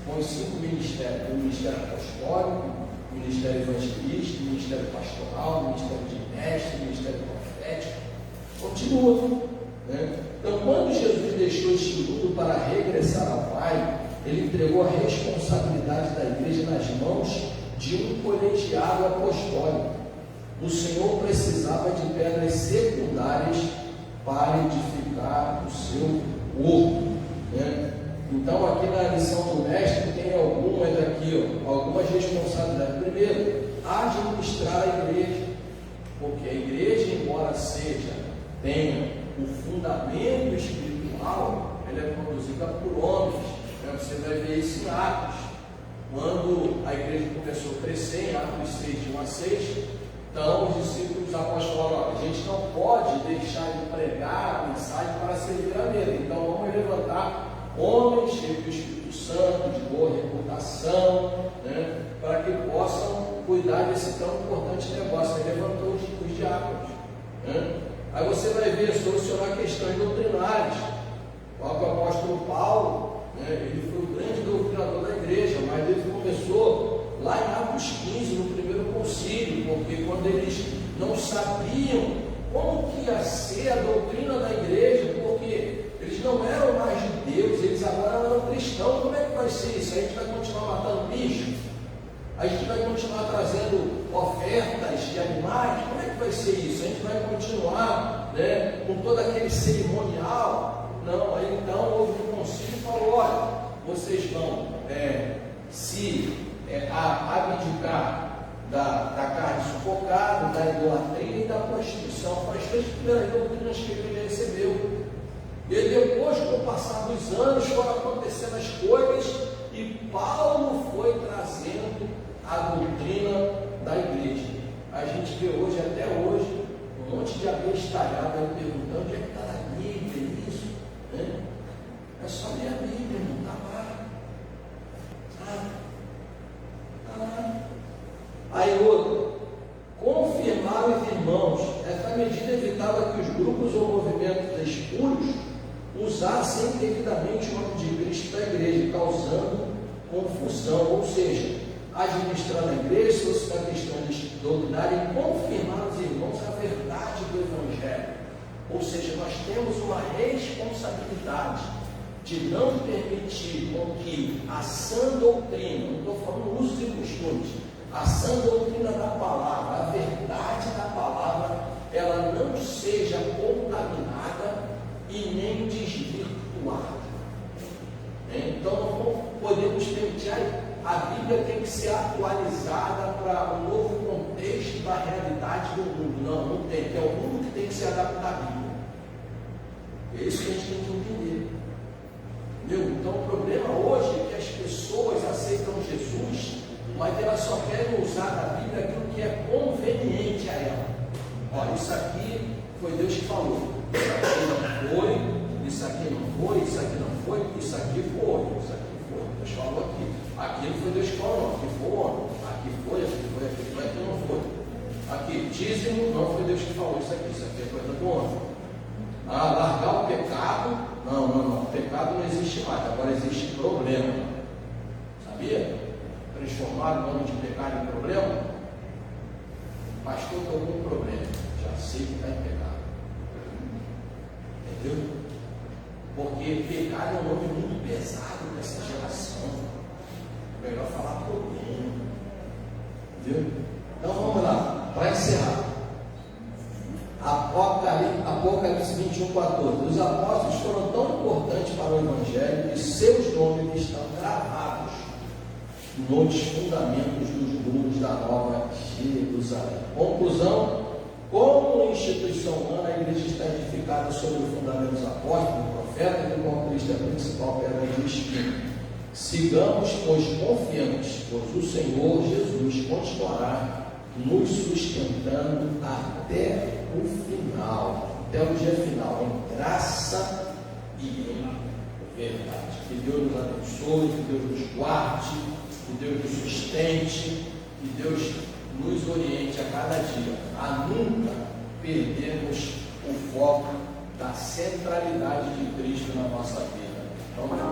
com os 5 ministérios: o ministério apostólico, o ministério evangelístico, o ministério pastoral, o ministério de mestre, o ministério profético. Continua, né? Então, quando Jesus deixou este mundo para regressar ao Pai, Ele entregou a responsabilidade da igreja nas mãos de um colegiado apostólico. O Senhor precisava de pedras secundárias para edificar o seu corpo, né? Então, aqui na lição do mestre tem algumas algumas responsabilidades. Primeiro, administrar a igreja, porque a igreja, embora tenha o fundamento espiritual, ela é conduzida por homens, né? Você vai ver isso em Atos, quando a igreja começou a crescer, em Atos 6, de 1 a 6. Então, os discípulos apóstolos falaram: a gente não pode deixar de pregar a mensagem servir à mesa. Então vamos levantar homens cheios do Espírito Santo, de boa reputação, né, para que possam cuidar desse tão importante negócio. Ele levantou os diáconos. Né? Aí você vai ver solucionar questões doutrinárias. O apóstolo Paulo, né, ele foi o grande doutrinador da igreja, mas ele começou lá em Atos 15, no primeiro concílio, porque quando eles não sabiam como que ia ser a doutrina da igreja, porque eles não eram mais de Deus, eles agora eram cristãos. Como é que vai ser isso? A gente vai continuar matando bicho? A gente vai continuar trazendo ofertas de animais? Como é que vai ser isso? A gente vai continuar, né, com todo aquele cerimonial? Não, aí então houve um concílio e falou: olha, vocês vão se abdicar da carne sufocada, da idolatria e da prostituição. Foram as três primeiras doutrinas que a igreja recebeu. E depois, com o passar dos anos, foram acontecendo as coisas e Paulo foi trazendo a doutrina da igreja. A gente vê hoje, até hoje, um monte de abestalhado aí perguntando: onde é que está na Bíblia isso? Né? É só ler a Bíblia, não está lá. Está lá. Aí outro, confirmar os irmãos. Essa medida evitava que os grupos ou movimentos espúrios usassem indevidamente o nome de Cristo da igreja, causando confusão, ou seja, administrar a igreja, solucionar questões doutrinárias e confirmar os irmãos a verdade do Evangelho. Ou seja, nós temos uma responsabilidade de não permitir com que a sã doutrina, não estou falando usos e costumes, a sã doutrina da palavra, a verdade da palavra, ela não seja contaminada e nem desvirtuada. Então não podemos permitir. A Bíblia tem que ser atualizada para o novo contexto da realidade do mundo. Não tem. É o mundo que tem que se adaptar à Bíblia. É isso que a gente tem que entender. Entendeu? Então o problema hoje é que as pessoas aceitam Jesus, mas elas só querem usar da Bíblia aquilo que é conveniente a ela. Olha, isso aqui foi Deus que falou. Isso aqui não foi, isso aqui não foi, isso aqui não foi, isso aqui foi, isso aqui foi. Deus falou aqui. Aquilo foi Deus que falou, aqui foi o homem. Aqui foi, aqui não foi. Aqui, dízimo, não foi Deus que falou isso aqui é coisa do homem. Largar o pecado, não, pecado não existe mais, agora existe problema. Sabia? Transformar o nome de pecado em problema? Pastor, tem algum problema, já sei que está em pecado. Entendeu? Porque pecado é um nome muito pesado nessa geração. É melhor falar problema. Entendeu? Então vamos lá, para encerrar. Apocalipse 21:14. Os apóstolos foram tão importantes para o Evangelho que seus nomes estão gravados nos fundamentos dos muros da Nova Jerusalém. Conclusão: como instituição humana, a igreja está edificada sobre o fundamento dos apóstolos, do profeta e do qual Cristo é a principal pedra do espinho. Sigamos, pois, confiantes, pois o Senhor Jesus continuará nos sustentando até o final, até o dia final, em graça e em verdade. Que Deus nos abençoe, que Deus nos guarde, que Deus nos sustente, que Deus nos oriente a cada dia a nunca perdermos o foco da centralidade de Cristo na nossa vida. Vamos lá.